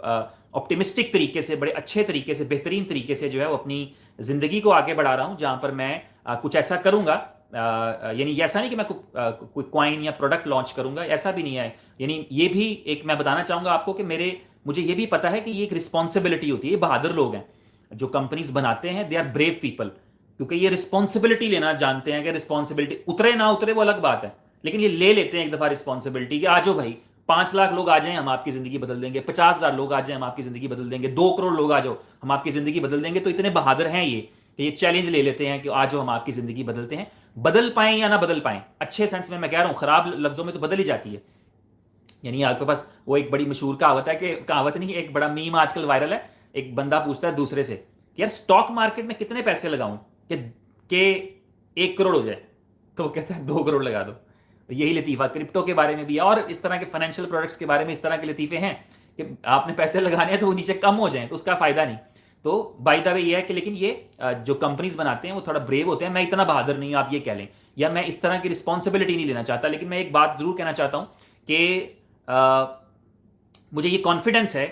ऑप्टिमिस्टिक तरीके से, बड़े अच्छे तरीके से, बेहतरीन तरीके से जो है वो अपनी ज़िंदगी को आगे बढ़ा रहा हूँ, जहाँ पर मैं कुछ ऐसा करूँगा, यानी ऐसा नहीं कि मैं कोई कॉइन या प्रोडक्ट लॉन्च करूँगा, ऐसा भी नहीं है। यानी ये भी एक मैं बताना चाहूँगा आपको कि मुझे ये भी पता है कि ये एक रिस्पॉन्सिबिलिटी होती है। ये बहादुर लोग हैं जो कंपनीज बनाते हैं, दे आर ब्रेव पीपल, क्योंकि ये रिस्पॉन्सिबिलिटी लेना जानते हैं कि रिस्पॉन्सिबिलिटी उतरे ना उतरे वो अलग बात है, लेकिन ये ले लेते हैं एक दफ़ा रिस्पॉन्सिबिलिटी कि आ जाओ भाई, 5 लाख लोग आ जाएं हम आपकी ज़िंदगी बदल देंगे, 50,000 लोग आ जाएं हम आपकी ज़िंदगी बदल देंगे, 2 करोड़ लोग आ जाओ हम आपकी ज़िंदगी बदल देंगे। तो इतने बहादुर हैं ये चैलेंज ले लेते हैं कि आ जाओ हम आपकी ज़िंदगी बदलते हैं। बदल पाएं या ना बदल पाएं, अच्छे सेंस में मैं कह रहा हूं, खराब लफ्ज़ों में तो बदल ही जाती है। यानी आपके पास वो एक बड़ी मशहूर कहावत है, कि कहावत नहीं, एक बड़ा मीम आजकल वायरल है। एक बंदा पूछता है दूसरे से, यार स्टॉक मार्केट में कितने पैसे लगाऊं कि 1 करोड़ हो जाए? तो वो कहता है 2 करोड़ लगा दो। तो यही लतीफ़ा क्रिप्टो के बारे में भी है, और इस तरह के फाइनेंशियल प्रोडक्ट्स के बारे में इस तरह के लतीफ़े हैं कि आपने पैसे लगाने हैं तो वो नीचे कम हो जाएं तो उसका फ़ायदा नहीं। तो बाय द वे ये है कि लेकिन ये जो कंपनीज बनाते हैं वो थोड़ा ब्रेव होते हैं। मैं इतना बहादुर नहीं हूं, आप ये कह लें, या मैं इस तरह की रिस्पॉन्सिबिलिटी नहीं लेना चाहता। लेकिन मैं एक बात जरूर कहना चाहता हूं कि मुझे ये कॉन्फिडेंस है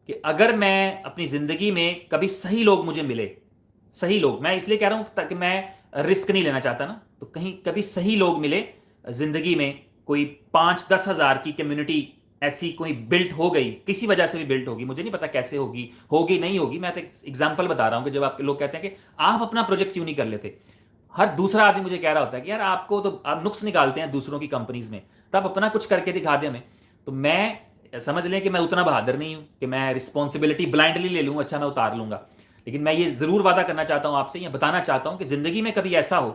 कि अगर मैं अपनी ज़िंदगी में कभी सही लोग मुझे मिले, सही लोग, मैं इसलिए कह रहा हूं ताकि मैं रिस्क नहीं लेना चाहता ना, तो कहीं कभी सही लोग मिले ज़िंदगी में, कोई 5-10 हज़ार की कम्युनिटी ऐसी कोई बिल्ट हो गई, किसी वजह से भी बिल्ट होगी, मुझे नहीं पता कैसे होगी नहीं होगी। मैं तो एग्जाम्पल बता रहा हूं कि जब आपके लोग कहते हैं कि आप अपना प्रोजेक्ट क्यों नहीं कर लेते, हर दूसरा आदमी मुझे कह रहा होता है कि यार आपको तो आप नुक्स निकालते हैं दूसरों की कंपनीज में, तब अपना कुछ करके दिखा दे हमें। तो मैं समझ लें कि मैं उतना बहादुर नहीं हूं कि मैं रिस्पॉन्सिबिलिटी ब्लाइंडली ले लूँ, अच्छा मैं उतार लूंगा। लेकिन मैं ये जरूर वादा करना चाहता हूं आपसे, या बताना चाहता हूं कि जिंदगी में कभी ऐसा हो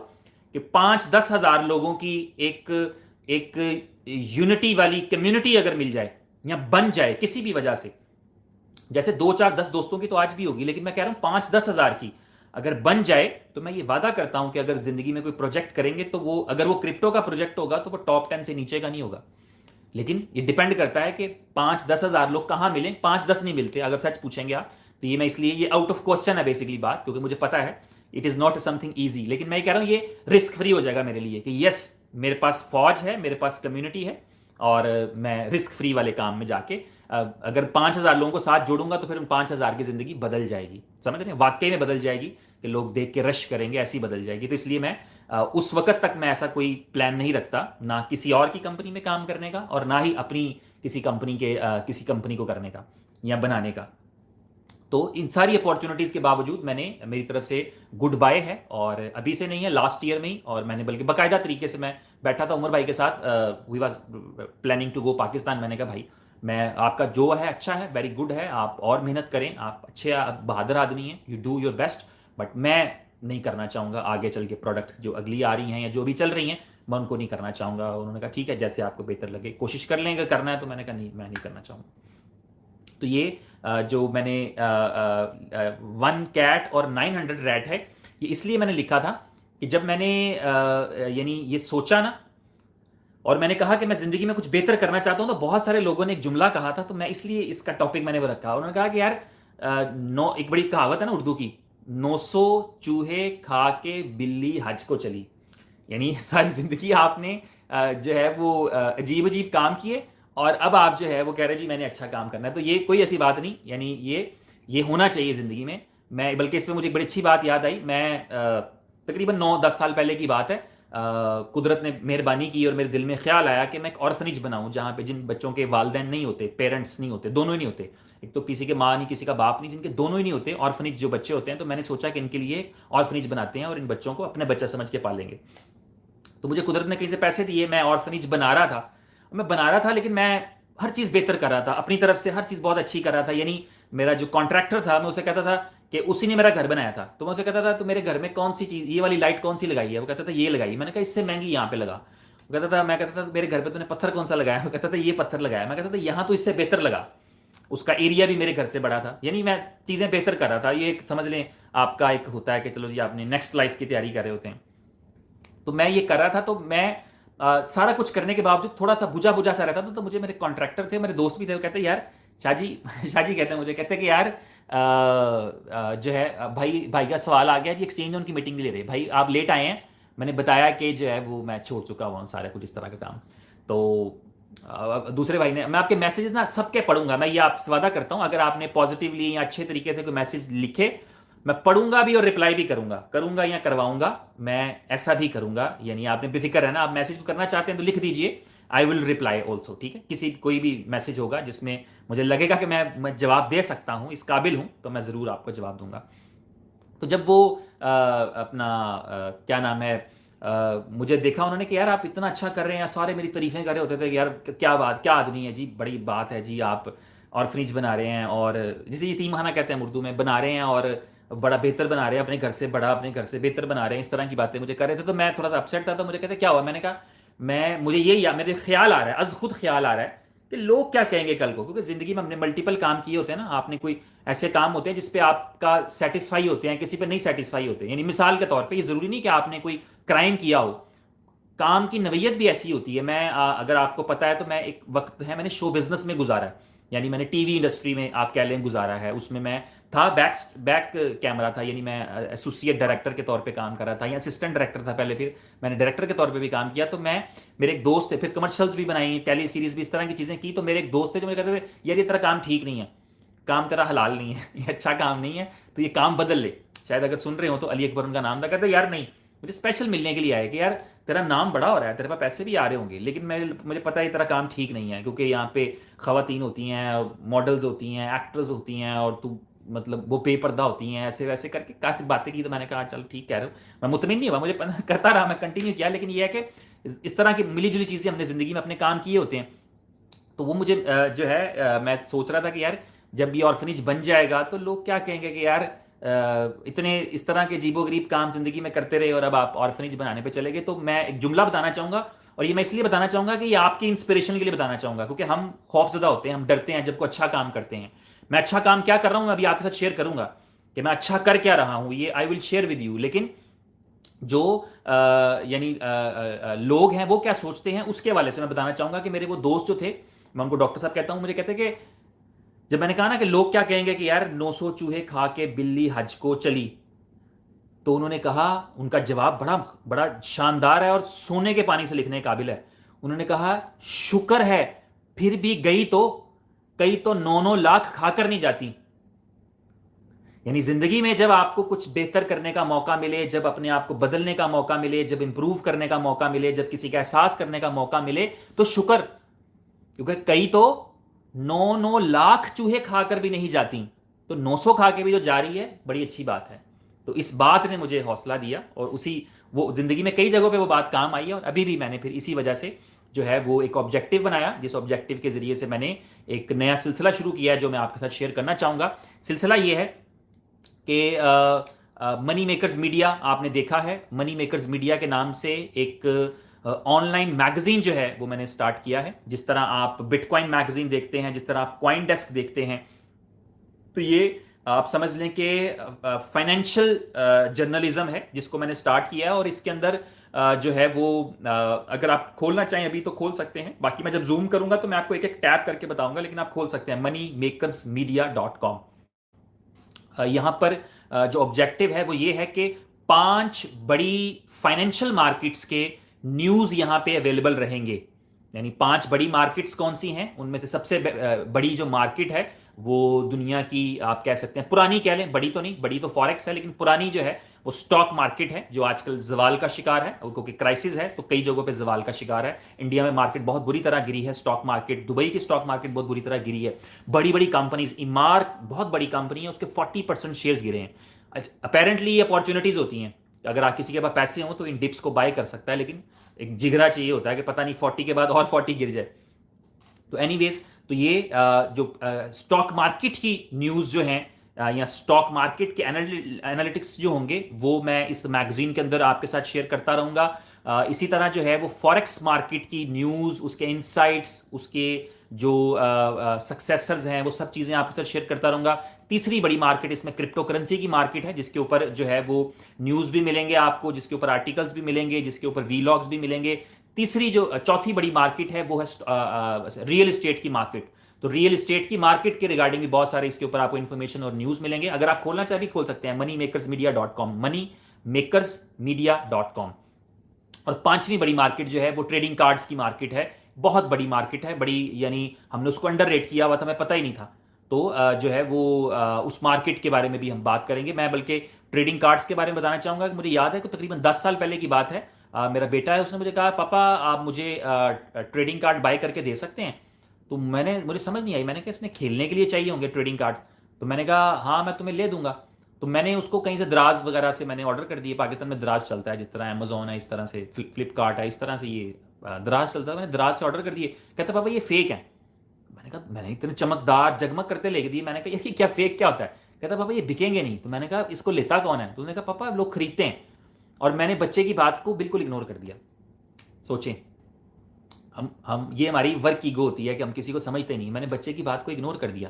कि 5-10 हज़ार लोगों की एक यूनिटी वाली कम्युनिटी अगर मिल जाए या बन जाए किसी भी वजह से, जैसे 2-4-10 दोस्तों की तो आज भी होगी, लेकिन मैं कह रहा हूं 5-10 हज़ार की अगर बन जाए, तो मैं ये वादा करता हूं कि अगर जिंदगी में कोई प्रोजेक्ट करेंगे तो वो, अगर वो क्रिप्टो का प्रोजेक्ट होगा तो वो टॉप 10 से नीचे का नहीं होगा। लेकिन ये डिपेंड करता है कि 5-10 हज़ार लोग कहां मिले। 5-10 नहीं मिलते अगर सच पूछेंगे आप तो, ये मैं इसलिए, ये आउट ऑफ क्वेश्चन है बेसिकली बात, क्योंकि मुझे पता है it is not something easy. लेकिन मैं कह रहा हूं ये रिस्क फ्री हो जाएगा मेरे लिए कि यस, मेरे पास फौज है, मेरे पास कम्युनिटी है, और मैं रिस्क फ्री वाले काम में जाके अगर 5,000 लोगों को साथ जोड़ूंगा तो फिर उन 5,000 की जिंदगी बदल जाएगी। समझ रहे हैं, वाकई में बदल जाएगी कि लोग देख के रश करेंगे, ऐसी बदल जाएगी। तो इसलिए मैं उस वक्त तक मैं ऐसा कोई प्लान नहीं रखता, ना किसी और की कंपनी में काम करने का, और ना ही अपनी किसी कंपनी को करने का या बनाने का। तो इन सारी अपॉर्चुनिटीज़ के बावजूद मैंने, मेरी तरफ से गुड बाय है, और अभी से नहीं है, लास्ट ईयर में ही। और मैंने बल्कि बाकायदा तरीके से, मैं बैठा था उमर भाई के साथ, we was planning to go Pakistan. मैंने कहा भाई, मैं आपका जो है अच्छा है, वेरी गुड है, आप और मेहनत करें, आप अच्छे, आप बहादुर आदमी हैं, you do your best, but मैं नहीं करना चाहूँगा आगे चल के प्रोडक्ट जो अगली आ रही हैं या जो भी चल रही हैं, मैं उनको नहीं करना चाहूँगा। उन्होंने कहा ठीक है, जैसे आपको बेहतर लगे, कोशिश कर लेंगे करना है। तो मैंने कहा नहीं, मैं नहीं करना चाहूँगा। तो ये जो मैंने 1 कैट और 900 रैट है, ये इसलिए मैंने लिखा था कि जब मैंने यानी ये सोचा ना, और मैंने कहा कि मैं ज़िंदगी में कुछ बेहतर करना चाहता हूँ, तो बहुत सारे लोगों ने एक जुमला कहा था, तो मैं इसलिए इसका टॉपिक मैंने वो रखा। उन्होंने कहा कि यार, एक बड़ी कहावत है ना उर्दू की, 900 चूहे खा के बिल्ली हज को चली। यानी सारी ज़िंदगी आपने जो है वो अजीब अजीब काम किए, और अब आप जो है वो कह रहे जी मैंने अच्छा काम करना है। तो ये कोई ऐसी बात नहीं, यानी ये होना चाहिए ज़िंदगी में। मैं बल्कि इसमें मुझे एक बड़ी अच्छी बात याद आई। मैं तकरीबन 9-10 साल पहले की बात है, कुदरत ने मेहरबानी की और मेरे दिल में ख्याल आया कि मैं एक ऑर्फनेज बनाऊं, जहाँ पे जिन बच्चों के वालिदैन नहीं होते, पेरेंट्स नहीं होते, दोनों ही नहीं होते, एक तो किसी के माँ नहीं, किसी का बाप नहीं, जिनके दोनों ही नहीं होते, ऑर्फनेज जो बच्चे होते हैं। तो मैंने सोचा कि इनके लिए ऑर्फनेज बनाते हैं और इन बच्चों को अपने बच्चा समझ के पालेंगे। तो मुझे कुदरत ने कहीं से पैसे दिए, मैं ऑर्फनेज बना रहा था, लेकिन मैं हर चीज़ बेहतर कर रहा था अपनी तरफ से, हर चीज़ बहुत अच्छी कर रहा था। यानी मेरा जो कॉन्ट्रैक्टर था, मैं उसे कहता था कि उसी ने मेरा घर बनाया था। तो मैं उसे कहता था तो मेरे घर में कौन सी चीज़, ये वाली लाइट कौन सी लगाई है? वो कहता था ये लगाई। मैंने कहा इससे महंगी यहाँ पे लगा। वो कहता था, मैं कहता था मेरे घर पे तूने पत्थर कौन सा लगाया? वो कहता था ये पत्थर लगाया। मैं कहता था यहाँ तो इससे बेहतर लगा। उसका एरिया भी मेरे घर से बड़ा था, यानी मैं चीज़ें बेहतर कर रहा था। ये एक समझ लें आपका एक होता है कि चलो जी आपने नेक्स्ट लाइफ की तैयारी कर रहे होते हैं, तो मैं ये कर रहा था। तो मैं सारा कुछ करने के बावजूद थोड़ा सा बुझा बुझा सा रहता था। तो मुझे मेरे कॉन्ट्रैक्टर थे, मेरे दोस्त भी थे, वो कहते यार शाहजी शाहजी कहते हैं मुझे, कहते कि यार जो है भाई भाई का सवाल आ गया जी, एक्सचेंज उनकी मीटिंग ले रहे भाई, आप लेट आए हैं। मैंने बताया कि जो है वो मैं छोड़ चुका हूँ सारा कुछ इस तरह का काम। तो दूसरे भाई ने, मैं आपके मैसेजेस ना सबके पढ़ूंगा, मैं ये आपसे वादा करता हूँ। अगर आपने पॉजिटिवली या अच्छे तरीके से कोई मैसेज लिखे, मैं पढ़ूंगा भी और रिप्लाई भी करूंगा या करवाऊंगा, मैं ऐसा भी करूंगा। यानी आपने बेफिक्र रहना, आप मैसेज को करना चाहते हैं तो लिख दीजिए, आई विल रिप्लाई ऑल्सो, ठीक है। किसी कोई भी मैसेज होगा जिसमें मुझे लगेगा कि मैं जवाब दे सकता हूं, इस काबिल हूं, तो मैं ज़रूर आपको जवाब दूंगा। तो जब वो अपना क्या नाम है, मुझे देखा उन्होंने कि यार आप इतना अच्छा कर रहे हैं, सारे मेरी तारीफें कर रहे होते थे कि यार क्या बात, क्या आदमी है जी, बड़ी बात है जी, आप ऑर्फनेज बना रहे हैं और जिसे यतीमखाना कहते हैं उर्दू में, बना रहे हैं और बड़ा बेहतर बना रहे हैं, अपने घर से बड़ा, अपने घर से बेहतर बना रहे हैं, इस तरह की बातें मुझे कर रहे थे। तो मैं थोड़ा सा अपसेट था। तो मुझे कहते क्या हुआ? मैंने कहा मुझे ये मेरे ख्याल आ रहा है, अज खुद ख्याल आ रहा है कि लोग क्या कहेंगे कल को, क्योंकि ज़िंदगी में हमने मल्टीपल काम किए होते हैं ना। आपने कोई ऐसे काम होते हैं जिसपे आपका सेटिस्फाई होते हैं, किसी पे नहीं सेटिस्फाई होते। यानी मिसाल के तौर पे ये ज़रूरी नहीं कि आपने कोई क्राइम किया हो, काम की नवीयत भी ऐसी होती है। मैं अगर आपको पता है तो मैं एक वक्त है मैंने शो बिजनेस में गुजारा है, यानी मैंने टीवी इंडस्ट्री में आप कह लें गुजारा है। उसमें मैं था बैक कैमरा था, यानी मैं एसोसिएट डायरेक्टर के तौर पे काम कर रहा था या असिस्टेंट डायरेक्टर था पहले, फिर मैंने डायरेक्टर के तौर पे भी काम किया। तो मैं, मेरे एक दोस्त थे, फिर कमर्शियल्स भी बनाई, टेली सीरीज भी, इस तरह की चीज़ें की। तो मेरे एक दोस्त थे जो मुझे कहते थे यार ये तेरा काम ठीक नहीं है, काम तेरा हलाल नहीं है, ये अच्छा काम नहीं है, तो ये काम बदल ले। शायद अगर सुन रहे हो तो अली अकबर उनका नाम था। कहते यार नहीं, मुझे स्पेशल मिलने के लिए आए कि यार तेरा नाम बड़ा हो रहा है, तेरे पास पैसे भी आ रहे होंगे, लेकिन मुझे पता है तेरा काम ठीक नहीं है, क्योंकि यहाँ पे खवातीन होती हैं, मॉडल्स होती हैं, एक्ट्रेस होती हैं, और तू मतलब वो बेपर्दा होती हैं, ऐसे वैसे करके काफ़ी बातें की। तो मैंने कहा चल ठीक कह रहे हो, मैं मुतमिन नहीं हुआ, मुझे करता रहा, मैं कंटिन्यू किया। लेकिन ये है कि इस तरह की मिली जुली चीज़ें हमने ज़िंदगी में अपने काम किए होते हैं। तो वो मुझे जो है मैं सोच रहा था कि यार जब ये ऑर्फनेज बन जाएगा तो लोग क्या कहेंगे कि यार इतने इस तरह के अजीबोगरीब काम जिंदगी में करते रहे और अब आप ऑर्फनेज बनाने पे चले गए। तो मैं एक जुमला बताना चाहूंगा, और ये मैं इसलिए बताना चाहूंगा कि ये आपकी इंस्पिरेशन के लिए बताना चाहूंगा, क्योंकि हम खौफजदा होते हैं, हम डरते हैं जब कोई अच्छा काम करते हैं। मैं अच्छा काम क्या कर रहा हूं, मैं अभी आपके साथ शेयर करूंगा कि मैं अच्छा कर क्या रहा हूं, ये I will share with you. लेकिन जो यानी लोग हैं वो क्या सोचते हैं उसके हवाले से मैं बताना चाहूंगा कि मेरे वो दोस्त जो थे, मैं उनको डॉक्टर साहब कहता हूं, मुझे कहते हैं कि जब मैंने कहा ना कि लोग क्या कहेंगे कि यार 900 चूहे खा के बिल्ली हज को चली, तो उन्होंने कहा, उनका जवाब बड़ा बड़ा शानदार है और सोने के पानी से लिखने के काबिल है। उन्होंने कहा शुक्र है फिर भी गई तो, कई तो 9-9 लाख खाकर नहीं जाती। यानी जिंदगी में जब आपको कुछ बेहतर करने का मौका मिले, जब अपने आप को बदलने का मौका मिले, जब इंप्रूव करने का मौका मिले, जब किसी का एहसास करने का मौका मिले, तो शुक्र, क्योंकि कई तो 9-9 लाख चूहे खाकर भी नहीं जाती, तो 900 खा के भी जो जा रही है बड़ी अच्छी बात है। तो इस बात ने मुझे हौसला दिया, और उसी वो जिंदगी में कई जगहों पे वो बात काम आई है, और अभी भी मैंने फिर इसी वजह से जो है वो एक ऑब्जेक्टिव बनाया, जिस ऑब्जेक्टिव के जरिए से मैंने एक नया सिलसिला शुरू किया है जो मैं आपके साथ शेयर करना चाहूंगा। सिलसिला ये है कि मनी मेकर्स मीडिया, आपने देखा है, मनी मेकर्स मीडिया के नाम से एक ऑनलाइन मैगजीन जो है वो मैंने स्टार्ट किया है। जिस तरह आप बिटकॉइन मैगजीन देखते हैं, जिस तरह आप कॉइन डेस्क देखते हैं, तो ये आप समझ लें कि फाइनेंशियल जर्नलिज्म है जिसको मैंने स्टार्ट किया है। और इसके अंदर जो है वो अगर आप खोलना चाहें अभी तो खोल सकते हैं, बाकी मैं जब जूम करूंगा तो मैं आपको एक एक टैब करके बताऊंगा, लेकिन आप खोल सकते हैं moneymakersmedia.com। यहां पर जो ऑब्जेक्टिव है वो ये है कि 5 बड़ी फाइनेंशियल मार्केट्स के न्यूज यहां पे अवेलेबल रहेंगे। यानी 5 बड़ी मार्केट्स कौन सी हैं, उनमें से सबसे बड़ी जो मार्केट है वो दुनिया की, आप कह सकते हैं पुरानी कह लें, बड़ी तो नहीं, बड़ी तो फॉरेक्स है, लेकिन पुरानी जो है वो स्टॉक मार्केट है, जो आजकल जवाल का शिकार है, क्योंकि क्राइसिस है तो कई जगहों पे जवाल का शिकार है। इंडिया में मार्केट बहुत बुरी तरह गिरी है, स्टॉक मार्केट, दुबई की स्टॉक मार्केट बहुत बुरी तरह गिरी है। बड़ी बड़ी कंपनीज, इमार बहुत बड़ी कंपनी है, उसके 40% शेयर्स गिरे हैं। अपेरेंटली ये अपॉर्चुनिटीज होती हैं, अगर आप किसी के पास पैसे हो तो इन डिप्स को बाय कर सकता है, लेकिन एक जिगरा चाहिए होता है कि पता नहीं 40 के बाद और 40 गिर जाए। तो एनीवेज, तो ये जो स्टॉक मार्केट की न्यूज़ जो हैं या स्टॉक मार्केट के एनालिटिक्स जो होंगे वो मैं इस मैगजीन के अंदर आपके साथ शेयर करता रहूँगा। इसी तरह जो है वो फॉरेक्स मार्केट की न्यूज़, उसके इंसाइट्स, उसके जो सक्सेसर्स हैं, वो सब चीज़ें आपके साथ शेयर करता रहूँगा। तीसरी बड़ी मार्केट इसमें क्रिप्टो करेंसी की मार्केट है, जिसके ऊपर जो है वो न्यूज़ भी मिलेंगे आपको, जिसके ऊपर आर्टिकल्स भी मिलेंगे, जिसके ऊपर वीलॉग्स भी मिलेंगे। तीसरी जो चौथी बड़ी मार्केट है वो है रियल एस्टेट की मार्केट। तो रियल एस्टेट की मार्केट के रिगार्डिंग भी बहुत सारे इसके ऊपर आपको इन्फॉर्मेशन और न्यूज़ मिलेंगे। अगर आप खोलना चाहे भी खोल सकते हैं, moneymakersmedia.com, moneymakersmedia.com। और पांचवी बड़ी मार्केट जो है वो ट्रेडिंग कार्ड्स की मार्केट है। बहुत बड़ी मार्केट है, बड़ी, यानी हमने उसको अंडर रेट किया हुआ था, हमें पता ही नहीं था। तो जो है वो उस मार्केट के बारे में भी हम बात करेंगे। मैं बल्कि ट्रेडिंग कार्ड्स के बारे में बताना चाहूँगा कि मुझे याद है कि तकरीबन 10 साल पहले की बात है। मेरा बेटा है, उसने मुझे कहा, पापा आप मुझे ट्रेडिंग कार्ड बाय करके दे सकते हैं? तो मुझे समझ नहीं आई, मैंने कहा इसने खेलने के लिए चाहिए होंगे ट्रेडिंग कार्ड। तो मैंने कहा हाँ मैं तुम्हें ले दूंगा। तो मैंने उसको कहीं से दराज वगैरह से मैंने ऑर्डर कर दिए। पाकिस्तान में दराज चलता है, जिस तरह अमेजोन है इस तरह से फ्लिपकार्ट है, इस तरह से ये दराज चलता है। मैंने दराज से ऑर्डर कर दिए। कहता पापा ये फेक है। मैंने कहा, मैंने इतने चमकदार जगमग करते लेके दिए। मैंने कहा ये क्या फेक क्या होता है? कहता पापा ये बिकेंगे नहीं। तो मैंने कहा इसको लेता कौन है? तो उन्होंने कहा पापा लोग खरीदते हैं। और मैंने बच्चे की बात को बिल्कुल इग्नोर कर दिया। सोचें, हम ये हमारी वर्क ईगो होती है कि हम किसी को समझते नहीं। मैंने बच्चे की बात को इग्नोर कर दिया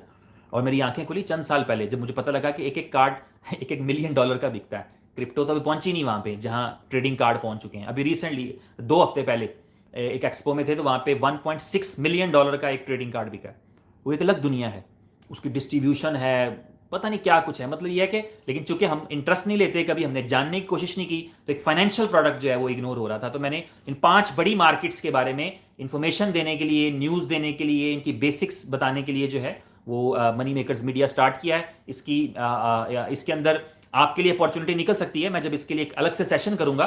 और मेरी आंखें खुली चंद साल पहले, जब मुझे पता लगा कि एक एक कार्ड एक मिलियन डॉलर का बिकता है। क्रिप्टो तो अभी पहुंची नहीं वहां पे जहां ट्रेडिंग कार्ड पहुंच चुके हैं। अभी रिसेंटली 2 हफ्ते पहले एक एक्सपो में थे, तो वहां पे 1.6 मिलियन डॉलर का एक ट्रेडिंग कार्ड बिका है। वो एक अलग दुनिया है, उसकी डिस्ट्रीब्यूशन है, पता नहीं क्या कुछ है। मतलब ये है कि, लेकिन चूंकि हम इंटरेस्ट नहीं लेते, कभी हमने जानने की कोशिश नहीं की, तो एक फाइनेंशियल प्रोडक्ट जो है वो इग्नोर हो रहा था। तो मैंने इन 5 बड़ी मार्केट्स के बारे में इंफॉर्मेशन देने के लिए, न्यूज़ देने के लिए, इनकी बेसिक्स बताने के लिए जो है वो मनी मेकर्स मीडिया स्टार्ट किया है। इसके अंदर आपके लिए अपॉर्चुनिटी निकल सकती है। मैं जब इसके लिए एक अलग से सेशन करूंगा,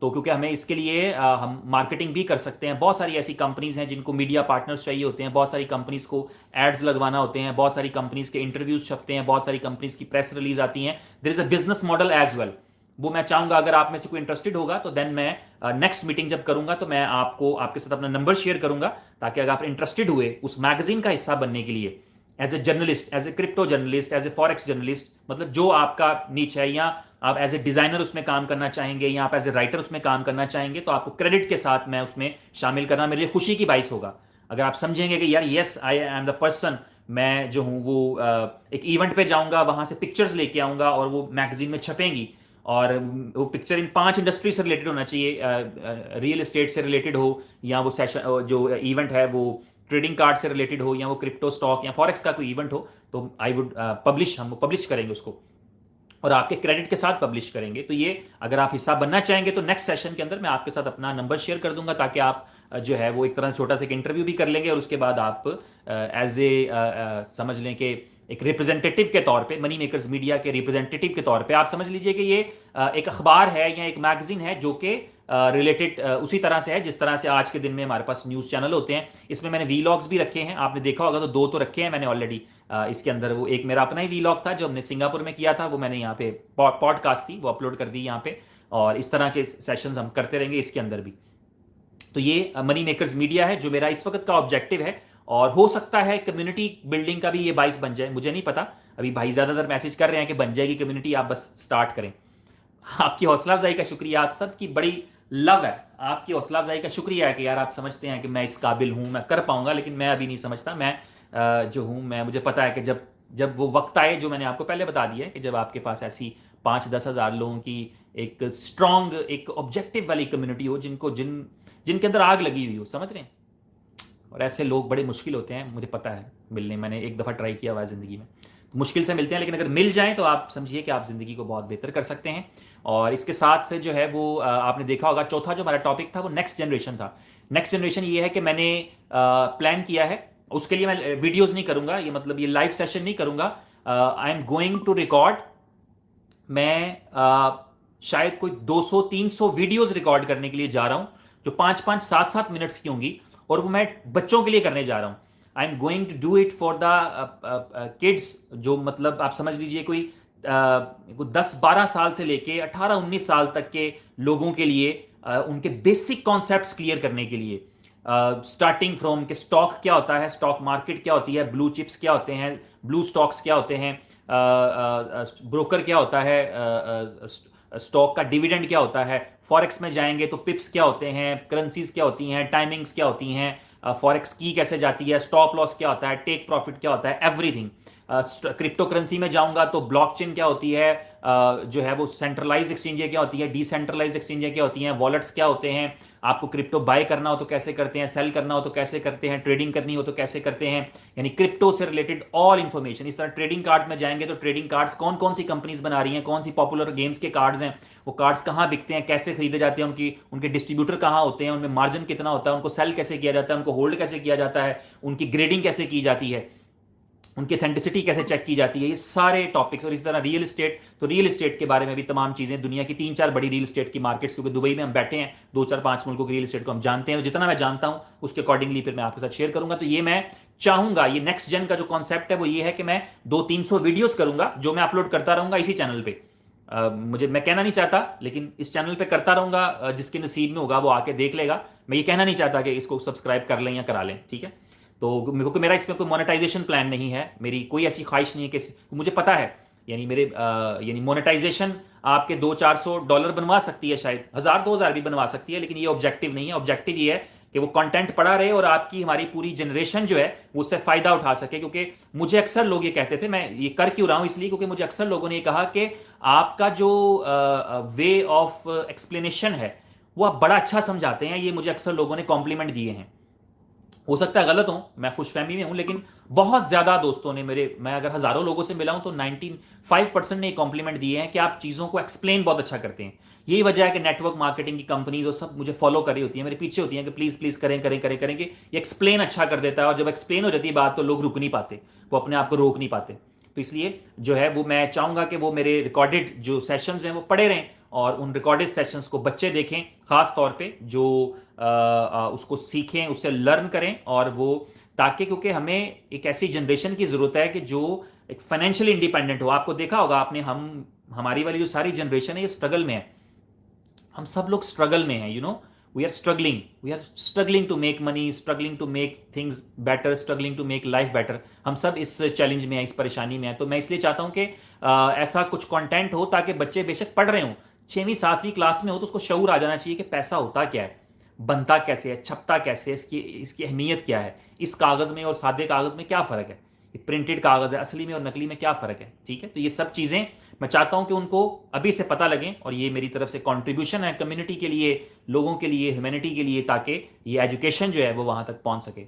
तो क्योंकि हमें इसके लिए हम मार्केटिंग भी कर सकते हैं। बहुत सारी ऐसी कंपनीज हैं जिनको मीडिया पार्टनर्स चाहिए होते हैं, बहुत सारी कंपनीज को एड्स लगवाना होते हैं, बहुत सारी कंपनीज के इंटरव्यूज छपते हैं, बहुत सारी कंपनीज की प्रेस रिलीज आती हैं। There is a business model as well. वो मैं चाहूंगा अगर आप में से कोई इंटरेस्टेड होगा तो देन मैं नेक्स्ट मीटिंग जब करूंगा तो मैं आपके साथ अपना नंबर शेयर करूंगा, ताकि अगर आप इंटरेस्टेड हुए उस मैगजीन का हिस्सा बनने के लिए, as a journalist, as a crypto journalist, as a forex journalist, मतलब जो आपका नीच है, या आप एज ए डिजाइनर उसमें काम करना चाहेंगे, या आप एज ए राइटर उसमें काम करना चाहेंगे, तो आपको क्रेडिट के साथ मैं उसमें शामिल करना मेरे लिए खुशी की बाइस होगा। अगर आप समझेंगे कि यार yes I am the person, मैं जो हूँ वो एक इवेंट पे जाऊंगा, वहां से पिक्चर्स लेके आऊंगा और वो मैगजीन में छपेंगी, और वो पिक्चर इन 5 इंडस्ट्री से रिलेटेड होना चाहिए, रियल एस्टेट से रिलेटेड हो, या वो सेशन जो इवेंट है वो ट्रेडिंग कार्ड से रिलेटेड हो, या वो क्रिप्टो स्टॉक या फॉरेक्स का कोई इवेंट हो, तो आई वुड हम पब्लिश करेंगे उसको, और आपके क्रेडिट के साथ पब्लिश करेंगे। तो ये अगर आप हिस्सा बनना चाहेंगे तो नेक्स्ट सेशन के अंदर मैं आपके साथ अपना नंबर शेयर कर दूंगा, ताकि आप जो है वो एक तरह से छोटा सा एक इंटरव्यू भी कर लेंगे, और उसके बाद आप एज ए समझ लें कि एक रिप्रेजेंटेटिव के तौर पे, मनी मेकर्स मीडिया के रिप्रेजेंटेटिव के तौर पे आप समझ लीजिए कि ये एक अखबार है या एक मैगजीन है जो कि रिलेटेड उसी तरह से है जिस तरह से आज के दिन में हमारे पास न्यूज़ चैनल होते हैं। इसमें मैंने वीलॉग्स भी रखे हैं, आपने देखा होगा तो 2 तो रखे हैं मैंने ऑलरेडी। इसके अंदर वो एक मेरा अपना ही वीलॉग था जो हमने सिंगापुर में किया था, वो मैंने यहाँ पे पॉडकास्ट थी वो अपलोड कर दी यहाँ पे, और इस तरह के सेशंस हम करते रहेंगे इसके अंदर भी। तो ये मनी मेकर्स मीडिया है जो मेरा इस वक्त का ऑब्जेक्टिव है, और हो सकता है कम्युनिटी बिल्डिंग का भी ये बाइस बन जाए, मुझे नहीं पता। अभी भाई ज़्यादातर मैसेज कर रहे हैं कि बन जाएगी कम्युनिटी, आप बस स्टार्ट करें। आपकी हौसला अफजाई का शुक्रिया, आप सबकी बड़ी लव है, आपकी हौसला अफजाई का शुक्रिया है कि यार आप समझते हैं कि मैं इस काबिल हूँ, मैं कर पाऊंगा, लेकिन मैं अभी नहीं समझता। मैं जो हूँ, मैं मुझे पता है कि जब वो वक्त आए, जो मैंने आपको पहले बता दिया है, कि जब आपके पास ऐसी 5-10 हज़ार लोगों की एक स्ट्रॉन्ग, एक ऑब्जेक्टिव वाली कम्युनिटी हो, जिनके अंदर आग लगी हुई हो, समझ रहे हैं। और ऐसे लोग बड़े मुश्किल होते हैं, मुझे पता है मिलने, मैंने एक दफ़ा ट्राई किया हुआ है ज़िंदगी में, मुश्किल से मिलते हैं, लेकिन अगर मिल जाएं तो आप समझिए कि आप ज़िंदगी को बहुत बेहतर कर सकते हैं। और इसके साथ जो है वो आपने देखा होगा, चौथा जो हमारा टॉपिक था वो नेक्स्ट जनरेशन था। नेक्स्ट जनरेशन ये है कि मैंने प्लान किया है, उसके लिए मैं वीडियोज़ नहीं करूँगा, ये मतलब ये लाइव सेशन नहीं करूँगा। I am going to record, मैं शायद कोई 200-300 वीडियोज़ रिकॉर्ड करने के लिए जा रहा हूँ, जो 5-5, 7-7 मिनट्स की होंगी, और वो मैं बच्चों के लिए करने जा रहा हूँ। I am going to do it for the kids, जो मतलब आप समझ लीजिए कोई 10-12 साल से लेके 18-19 साल तक के लोगों के लिए, उनके बेसिक कॉन्सेप्ट्स क्लियर करने के लिए, स्टार्टिंग फ्रॉम के स्टॉक क्या होता है, स्टॉक मार्केट क्या होती है, ब्लू चिप्स क्या होते हैं, ब्लू स्टॉक्स क्या होते हैं, ब्रोकर क्या होता है, स्टॉक का डिविडेंड क्या होता है, फॉरेक्स में जाएंगे तो पिप्स क्या होते हैं, करेंसीज क्या होती हैं, टाइमिंग्स क्या होती हैं, फॉरेक्स की कैसे जाती है, स्टॉप लॉस क्या होता है, टेक प्रॉफिट क्या होता है, एवरीथिंग। क्रिप्टो करेंसी में जाऊंगा तो ब्लॉकचेन क्या होती है, जो है वो सेंट्रलाइज एक्सचेंजें क्या होती है, डिसेंट्रलाइज एक्सचेंजें क्या होती हैं, वॉलेट्स क्या होते हैं, आपको क्रिप्टो बाय करना हो तो कैसे करते हैं, सेल करना हो तो कैसे करते हैं, ट्रेडिंग करनी हो तो कैसे करते हैं, यानी क्रिप्टो से रिलेटेड ऑल इंफॉर्मेशन। इस तरह ट्रेडिंग कार्ड्स में जाएंगे तो ट्रेडिंग कार्ड्स कौन कौन सी कंपनीज बना रही हैं, कौन सी पॉपुलर गेम्स के कार्ड्स हैं, वो कार्ड्स कहाँ बिकते हैं, कैसे खरीदे जाते हैं, उनके डिस्ट्रीब्यूटर कहाँ होते हैं, उनमें मार्जिन कितना होता है, उनको सेल कैसे किया जाता है, उनको होल्ड कैसे किया जाता है, उनकी ग्रेडिंग कैसे की जाती है, उनकी अथेंटिसिटी कैसे चेक की जाती है, ये सारे टॉपिक्स। और इसी तरह रियल एस्टेट, तो रियल एस्टेट के बारे में भी तमाम चीज़ें, दुनिया की 3-4 बड़ी रियल एस्टेट की मार्केट्स, क्योंकि दुबई में हम बैठे हैं, 2-4-5 मुल्कों की रियल एस्टेट को हम जानते हैं, तो जितना मैं जानता हूं उसके अकॉर्डिंगली फिर मैं आपके साथ शेयर करूंगा। तो ये मैं चाहूंगा, ये नेक्स्ट जेन का जो कॉन्सेप्ट है वो ये है कि मैं 200-300 वीडियोस करूंगा जो मैं अपलोड करता रहूंगा इसी चैनल पे। मुझे, मैं कहना नहीं चाहता, लेकिन इस चैनल पे करता रहूंगा, जिसके नसीब में होगा वो आके देख लेगा। मैं ये कहना नहीं चाहता कि इसको सब्सक्राइब कर लें या करा लें, ठीक है। तो क्योंकि मेरा इसमें कोई मोनेटाइजेशन प्लान नहीं है, मेरी कोई ऐसी ख्वाहिश नहीं है कि मुझे पता है, यानी मेरे यानी मोनेटाइजेशन आपके $200-400 बनवा सकती है, शायद 1000-2000 भी बनवा सकती है, लेकिन ये ऑब्जेक्टिव नहीं है। ऑब्जेक्टिव ये है कि वो कंटेंट पड़ा रहे और आपकी, हमारी पूरी जनरेशन जो है वो उससे फायदा उठा सके। क्योंकि मुझे अक्सर लोग ये कहते थे, मैं ये कर क्यों रहा हूं, इसलिए क्योंकि मुझे अक्सर लोगों ने ये कहा कि आपका जो वे ऑफ एक्सप्लेनेशन है वो आप बड़ा अच्छा समझाते हैं। ये मुझे अक्सर लोगों ने कॉम्प्लीमेंट दिए हैं, हो सकता है गलत हो, मैं खुशफहमी में हूं, लेकिन बहुत ज्यादा दोस्तों ने मेरे, मैं अगर हजारों लोगों से मिला हूं तो 95% ने कॉम्प्लीमेंट दिए हैं कि आप चीजों को एक्सप्लेन बहुत अच्छा करते हैं। यही वजह है कि नेटवर्क मार्केटिंग की कंपनीज और सब मुझे फॉलो कर रही होती है, मेरे पीछे होती हैं कि प्लीज प्लीज करें करें करें करेंगे। ये एक्सप्लेन अच्छा कर देता है, और जब एक्सप्लेन हो जाती है बात तो लोग रुक नहीं पाते, वो अपने आप को रोक नहीं पाते। तो इसलिए जो है वो मैं चाहूंगा कि वो मेरे रिकॉर्डेड जो सेशंस हैं वो पड़े रहें, और उन रिकॉर्डेड सेशंस को बच्चे देखें, खास तौर पे जो उसको सीखें, उससे लर्न करें, और वो, ताकि, क्योंकि हमें एक ऐसी जनरेशन की ज़रूरत है कि जो एक फाइनेंशियली इंडिपेंडेंट हो। आपको देखा होगा आपने, हमारी वाली जो सारी जनरेशन है ये स्ट्रगल में है, हम सब लोग स्ट्रगल में हैं, you know, we are struggling to make money, struggling to make things better, struggling to make life better. हम सब इस चैलेंज में हैं, इस परेशानी में हैं। तो मैं इसलिए चाहता हूं कि ऐसा कुछ कंटेंट हो ताकि बच्चे बेशक पढ़ रहे हों, 6वीं-7वीं क्लास में हो, तो उसको शऊर आ जाना चाहिए कि पैसा होता क्या है, बनता कैसे है, छपता कैसे है, इसकी अहमियत क्या है, इस कागज़ में और सादे कागज़ में क्या फ़र्क है, प्रिंटेड कागज़ है, असली में और नकली में क्या फ़र्क है, ठीक है। तो ये सब चीज़ें मैं चाहता हूं कि उनको अभी से पता लगें, और ये मेरी तरफ से कंट्रीब्यूशन है कम्युनिटी के लिए, लोगों के लिए, ह्यूमैनिटी के लिए, ताकि ये एजुकेशन जो है वो वहां तक पहुंच सके।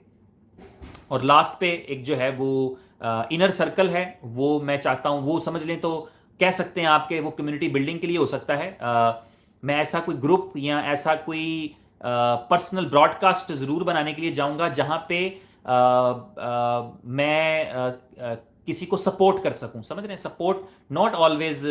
और लास्ट पे एक जो है वो इनर सर्कल है, वो मैं चाहता हूं, वो समझ लें तो कह सकते हैं आपके, वो कम्युनिटी बिल्डिंग के लिए हो सकता है। मैं ऐसा कोई ग्रुप या ऐसा कोई पर्सनल ब्रॉडकास्ट ज़रूर बनाने के लिए जाऊंगा जहां पे मैं किसी को सपोर्ट कर सकूं, समझ रहे हैं। सपोर्ट नॉट ऑलवेज,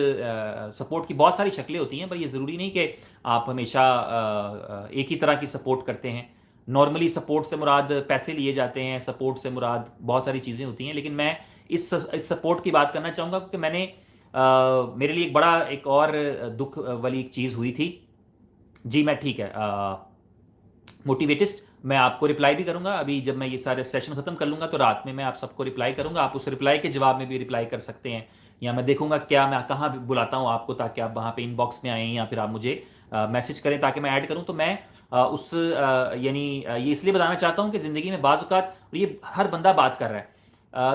सपोर्ट की बहुत सारी शक्लें होती हैं, पर ये ज़रूरी नहीं कि आप हमेशा एक ही तरह की सपोर्ट करते हैं। नॉर्मली सपोर्ट से मुराद पैसे लिए जाते हैं, सपोर्ट से मुराद बहुत सारी चीज़ें होती हैं, लेकिन मैं इस सपोर्ट की बात करना चाहूँगा, क्योंकि मैंने मेरे लिए एक बड़ा, एक और दुख वाली एक चीज़ हुई थी। जी मैं ठीक है, मोटिवेटिस्ट, मैं आपको रिप्लाई भी करूंगा अभी, जब मैं ये सारे सेशन खत्म कर लूंगा तो रात में मैं आप सबको रिप्लाई करूंगा। आप उस रिप्लाई के जवाब में भी रिप्लाई कर सकते हैं, या मैं देखूंगा क्या मैं कहाँ बुलाता हूँ आपको, ताकि आप वहाँ पे इनबॉक्स में आएँ, या फिर आप मुझे मैसेज करें ताकि मैं ऐड करूँ। तो मैं यानी ये इसलिए बताना चाहता हूँ कि ज़िंदगी में बाज़ औक़ात, और ये हर बंदा बात कर रहा है,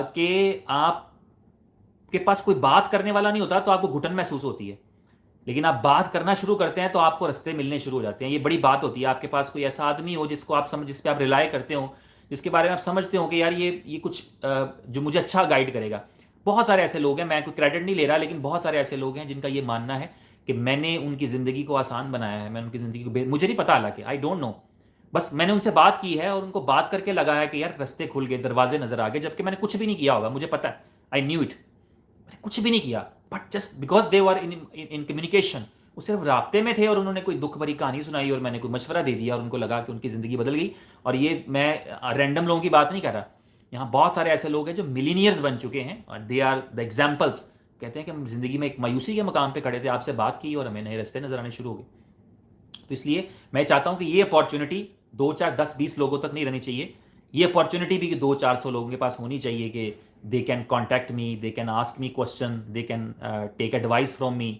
कि आपके पास कोई बात करने वाला नहीं होता तो आपको घुटन महसूस होती है, लेकिन आप बात करना शुरू करते हैं तो आपको रास्ते मिलने शुरू हो जाते हैं। ये बड़ी बात होती है, आपके पास कोई ऐसा आदमी हो जिसको आप जिस पे आप रिलाय करते हो, जिसके बारे में आप समझते हो कि यार ये कुछ जो मुझे अच्छा गाइड करेगा। बहुत सारे ऐसे लोग हैं, मैं कोई क्रेडिट नहीं ले रहा, लेकिन बहुत सारे ऐसे लोग हैं जिनका ये मानना है कि मैंने उनकी ज़िंदगी को आसान बनाया है, मैंने उनकी ज़िंदगी को, मुझे नहीं पता, हालांकि आई डोंट नो, बस मैंने उनसे बात की है और उनको बात करके लगा है कि यार रास्ते खुल गए, दरवाजे नजर आ गए, जबकि मैंने कुछ भी नहीं किया होगा, मुझे पता है, आई न्यू इट, मैंने कुछ भी नहीं किया, but just because they were in communication, वो सिर्फ राब्ते में थे और उन्होंने कोई दुख भरी कहानी सुनाई और मैंने कोई मशवरा दे दिया और उनको लगा कि उनकी ज़िंदगी बदल गई। और ये मैं रैंडम लोगों की बात नहीं कर रहा, यहाँ बहुत सारे ऐसे लोग हैं जो मिलीनियर्स बन चुके हैं, और दे आर द एग्जाम्पल्स। कहते हैं कि हम ज़िंदगी में एक मायूसी के मकाम पे खड़े थे, आपसे बात की और हमें नए रास्ते नजर आने शुरू हो गए। तो इसलिए मैं चाहता हूँ कि ये अपॉर्चुनिटी 2, 4, 10, 20 लोगों तक नहीं रहनी चाहिए, ये अपॉर्चुनिटी भी कि 200-400 लोगों के पास होनी चाहिए कि they can contact me, they can ask me question, they can take advice from me.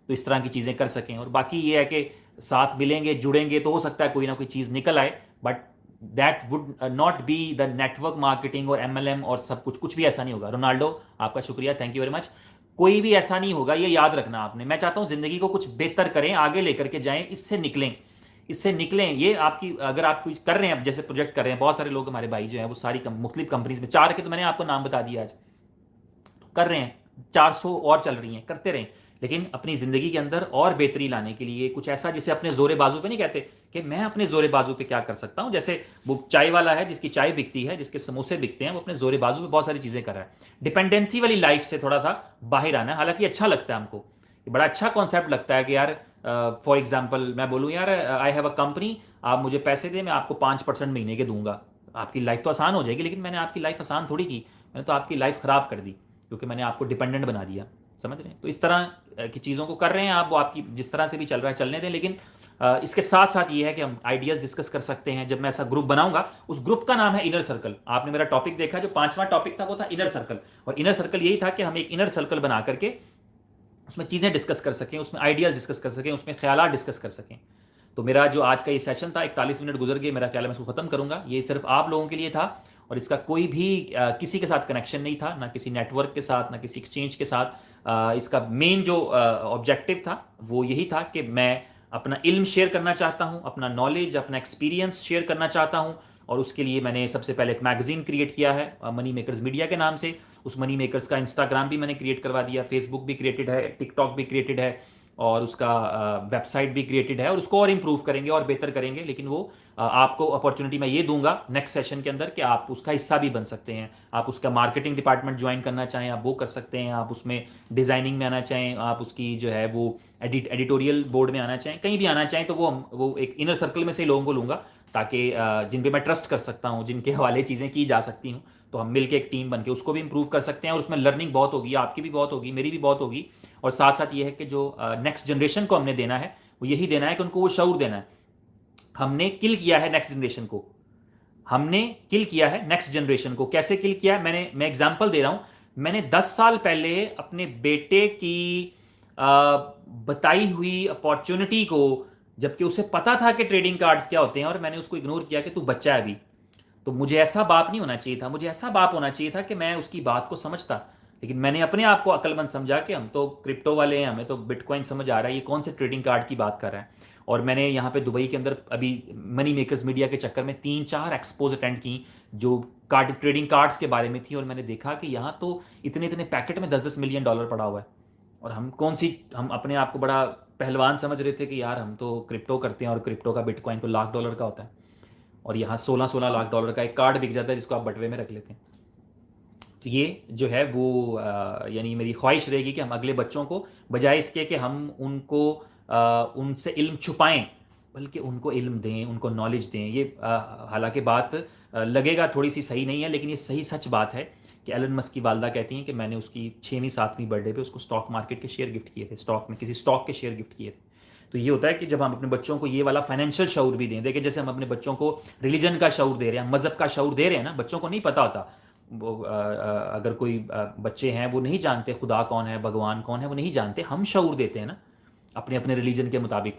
तो इस तरह की चीज़ें कर सकें। और बाकी ये है कि साथ मिलेंगे, जुड़ेंगे तो हो सकता है कोई ना कोई चीज़ निकल आए, but that would not be the network marketing और MLM और सब कुछ भी ऐसा नहीं होगा। रोनाल्डो, आपका शुक्रिया, थैंक यू वेरी मच। कोई भी ऐसा नहीं होगा, ये याद रखना आपने। मैं चाहता हूँ ज़िंदगी को कुछ बेहतर करें, आगे लेकर के जाएं, इससे निकलें, इससे निकलें। ये आपकी, अगर आप कुछ कर रहे हैं, अब जैसे प्रोजेक्ट कर रहे हैं, बहुत सारे लोग हमारे भाई जो हैं वो सारी मुख्तलिफ कंपनीज में, 4 के तो मैंने आपको नाम बता दिया आज, कर रहे हैं, 400 और चल रही हैं, करते रहें। लेकिन अपनी ज़िंदगी के अंदर और बेहतरी लाने के लिए कुछ ऐसा, जिसे अपने जोरे बाजू पे नहीं कहते कि मैं अपने जोरे बाजू पे क्या कर सकता हूं। जैसे वो चाय वाला है जिसकी चाय बिकती है, जिसके समोसे बिकते हैं, वो अपने जोरे बाजू पे बहुत सारी चीज़ें कर रहा है। डिपेंडेंसी वाली लाइफ से थोड़ा सा बाहर आना है। हालांकि अच्छा लगता है हमको, ये बड़ा अच्छा कॉन्सेप्ट लगता है कि यार फॉर एग्जाम्पल मैं बोलूँ यार आई हैव अ कंपनी, आप मुझे पैसे दें, मैं आपको 5% महीने के दूंगा, आपकी लाइफ तो आसान हो जाएगी। लेकिन मैंने आपकी लाइफ आसान थोड़ी की, मैंने तो आपकी लाइफ ख़राब कर दी, क्योंकि मैंने आपको डिपेंडेंट बना दिया। समझ रहे हैं? तो इस तरह की चीज़ों को कर रहे हैं आप, वो आपकी जिस तरह से भी चल रहा है चलने दें। लेकिन इसके साथ साथ ये है कि हम आइडियाज़ डिस्कस कर सकते हैं। जब मैं ऐसा ग्रुप बनाऊंगा, उस ग्रुप का नाम है इनर सर्कल। आपने मेरा टॉपिक देखा, जो 5वां टॉपिक था वो था इनर सर्कल। और इनर सर्कल यही था कि हम एक इनर सर्कल बना करके उसमें चीज़ें डिस्कस कर सकें, उसमें आइडियाज़ डिस्कस कर सकें, उसमें ख्यालात डिस्कस कर सकें। तो मेरा जो आज का ये सेशन था, 41 मिनट गुजर गए, मेरा ख्याल है मैं इसको ख़त्म करूंगा। ये सिर्फ आप लोगों के लिए था और इसका कोई भी किसी के साथ कनेक्शन नहीं था, ना किसी नेटवर्क के साथ, ना किसी एक्सचेंज के साथ। इसका मेन जो ऑब्जेक्टिव था वो यही था कि मैं अपना इल्म शेयर करना चाहता हूँ, अपना नॉलेज, अपना एक्सपीरियंस शेयर करना चाहता हूँ। और उसके लिए मैंने सबसे पहले एक मैगजीन क्रिएट किया है मनी मेकर्स मीडिया के नाम से। उस मनी मेकर्स का इंस्टाग्राम भी मैंने क्रिएट करवा दिया, फेसबुक भी क्रिएटेड है, टिकटॉक भी क्रिएटेड है, और उसका वेबसाइट भी क्रिएटेड है। और उसको और इम्प्रूव करेंगे और बेहतर करेंगे। लेकिन वो आपको अपॉर्चुनिटी मैं ये दूंगा नेक्स्ट सेशन के अंदर कि आप उसका हिस्सा भी बन सकते हैं। आप उसका मार्केटिंग डिपार्टमेंट ज्वाइन करना चाहें, आप वो कर सकते हैं। आप उसमें डिज़ाइनिंग में आना चाहें, आप उसकी जो है वो एडिटोरियल बोर्ड में आना चाहें, कहीं भी आना चाहें, तो वो एक इनर सर्कल में से लोगों को लूँगा, ताकि जिन पे मैं ट्रस्ट कर सकता हूँ, जिनके हवाले चीज़ें की जा सकती हूँ, तो हम मिलकर एक टीम बन के उसको भी इंप्रूव कर सकते हैं। और उसमें लर्निंग बहुत होगी, आपकी भी बहुत होगी, मेरी भी बहुत होगी। और साथ साथ ये है कि जो नेक्स्ट जनरेशन को हमने देना है, वो यही देना है कि उनको वो शऊर देना है। हमने किल किया है नेक्स्ट जनरेशन को, हमने किल किया है नेक्स्ट जनरेशन को। कैसे किल किया है? मैं एग्जांपल दे रहा हूं। मैंने 10 साल पहले अपने बेटे की बताई हुई अपॉर्चुनिटी को, जबकि उसे पता था कि ट्रेडिंग कार्ड्स क्या होते हैं, और मैंने उसको इग्नोर किया कि तू बच्चा है अभी। तो मुझे ऐसा बाप नहीं होना चाहिए था, मुझे ऐसा बाप होना चाहिए था कि मैं उसकी बात को समझता। लेकिन मैंने अपने आप को अक्लमंद समझा कि हम तो क्रिप्टो वाले हैं, हमें तो बिटकॉइन समझ आ रहा है, ये कौन से ट्रेडिंग कार्ड की बात कर रहा है। और मैंने यहाँ पे दुबई के अंदर अभी मनी मेकर्स मीडिया के चक्कर में 3-4 एक्सपोज अटेंड की, जो कार्ड ट्रेडिंग कार्ड्स के बारे में थी। और मैंने देखा कि यहाँ तो इतने इतने पैकेट में $10-10 मिलियन पड़ा हुआ है। और हम अपने आप को बड़ा पहलवान समझ रहे थे कि यार हम तो क्रिप्टो करते हैं, और क्रिप्टो का बिटकॉइन तो $1,00,000 का होता है, और यहाँ $16-16 लाख का एक कार्ड बिक जाता है जिसको आप बटवे में रख लेते हैं। तो ये जो है वो यानी मेरी ख्वाहिश रहेगी कि हम अगले बच्चों को, बजाय इसके कि हम उनको उनसे इल्म छुपाएं, बल्कि उनको इल्म दें, उनको नॉलेज दें। ये हालांकि बात लगेगा थोड़ी सी सही नहीं है, लेकिन ये सही सच बात है कि एलन मस्क की वालदा कहती हैं कि मैंने उसकी 6वीं-7वीं बर्थडे पे उसको स्टॉक मार्केट के शेयर गिफ्ट किए थे, स्टॉक में किसी स्टॉक के शेयर गिफ्ट किए थे। तो ये होता है कि जब हम अपने बच्चों को ये वाला फाइनेंशियल शऊर भी दें, देखिए जैसे हम अपने बच्चों को रिलीजन का शऊर दे रहे हैं, मज़हब का शऊर दे रहे हैं ना, बच्चों को नहीं पता होता। वो अगर कोई बच्चे हैं वो नहीं जानते खुदा कौन है, भगवान कौन है, वो नहीं जानते, हम शऊर देते हैं ना अपने अपने रिलीजन के मुताबिक।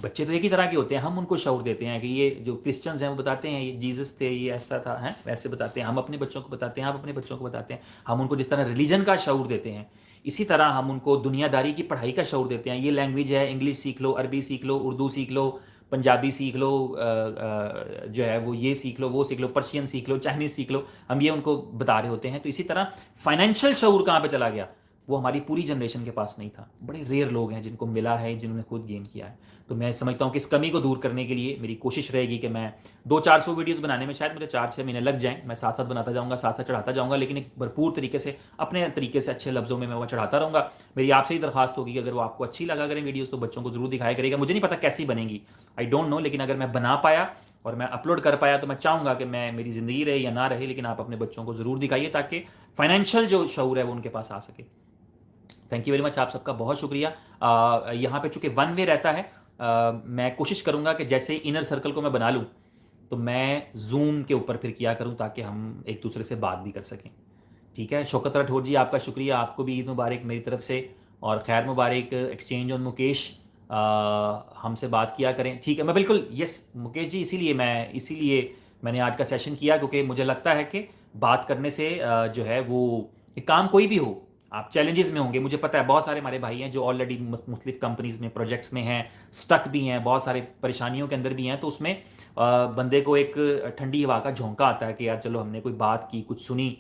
बच्चे तो एक ही तरह के होते हैं, हम उनको शऊर देते हैं कि ये जो क्रिश्चियंस हैं वो बताते हैं ये जीसस थे, ये ऐसा था, है वैसे बताते हैं। हम अपने बच्चों को बताते हैं, आप अपने बच्चों को बताते हैं। हम उनको जिस तरह रिलीजन का शऊर देते हैं, इसी तरह हम उनको दुनियादारी की पढ़ाई का शऊर देते हैं। ये लैंग्वेज है, इंग्लिश सीख लो, अरबी सीख लो, उर्दू सीख लो, पंजाबी सीख लो, जो है वो ये सीख लो, वो सीख लो, पर्शियन सीख लो, चाइनीज़ सीख लो, हम ये उनको बता रहे होते हैं। तो इसी तरह फाइनेंशियल शऊर कहाँ पे चला गया? वो हमारी पूरी जनरेशन के पास नहीं था। बड़े रेयर लोग हैं जिनको मिला है, जिन्होंने खुद गेन किया है। तो मैं समझता हूँ कि इस कमी को दूर करने के लिए मेरी कोशिश रहेगी कि मैं 200-400 वीडियोस बनाने में शायद मुझे 4-6 महीने लग जाएं। मैं साथ साथ बनाता जाऊँगा, साथ साथ चढ़ाता जाऊँगा, लेकिन एक भरपूर तरीके से, अपने तरीके से, अच्छे लफ्ज़ों में मैं वो चढ़ाता रहूँगा। मेरी आपसे ही दरखास्त होगी कि अगर वो आपको अच्छी लगा करें वीडियोज़, तो बच्चों को जरूर दिखाया करेगा। मुझे नहीं पता कैसी बनेगी, आई डोंट नो, लेकिन अगर मैं बना पाया और मैं अपलोड कर पाया, तो मैं चाहूँगा कि मैं, मेरी ज़िंदगी रहे या ना रहे, लेकिन आप अपने बच्चों को ज़रूर दिखाइए, ताकि फाइनेंशियल जो शऊर है वो उनके पास आ सके। थैंक यू वेरी मच, आप सबका बहुत शुक्रिया। यहाँ पे चूंकि वन वे रहता है, मैं कोशिश करूँगा कि जैसे इनर सर्कल को मैं बना लूँ, तो मैं ज़ूम के ऊपर फिर किया करूँ ताकि हम एक दूसरे से बात भी कर सकें। ठीक है, शौकत राठौर जी आपका शुक्रिया, आपको भी ईद मुबारक मेरी तरफ से और खैर मुबारक। एक्सचेंज ऑन मुकेश, हमसे बात किया करें। ठीक है, मैं बिल्कुल यस मुकेश जी, इसीलिए मैंने आज का सेशन किया क्योंकि मुझे लगता है कि बात करने से जो है वो एक काम कोई भी हो, आप चैलेंजेस में होंगे, मुझे पता है बहुत सारे हमारे भाई हैं जो ऑलरेडी मुख्तलिफ कंपनीज में प्रोजेक्ट्स में हैं, स्टक भी हैं, बहुत सारे परेशानियों के अंदर भी हैं, तो उसमें बंदे को एक ठंडी हवा का झोंका आता है कि यार चलो हमने कोई बात की, कुछ सुनी।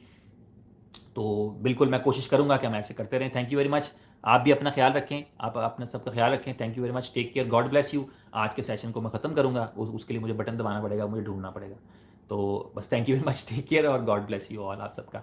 तो बिल्कुल मैं कोशिश करूंगा कि हम ऐसे करते रहें। Thank you very much. आप भी अपना ख्याल रखें, आप अपना सबका ख्याल रखें। Thank you very much, take care, God bless you. आज के सेशन को मैं ख़त्म करूंगा, उसके लिए मुझे बटन दबाना पड़ेगा, मुझे ढूंढना पड़ेगा। तो बस thank you very much, take care और गॉड ब्लेस यू ऑल आप सबका।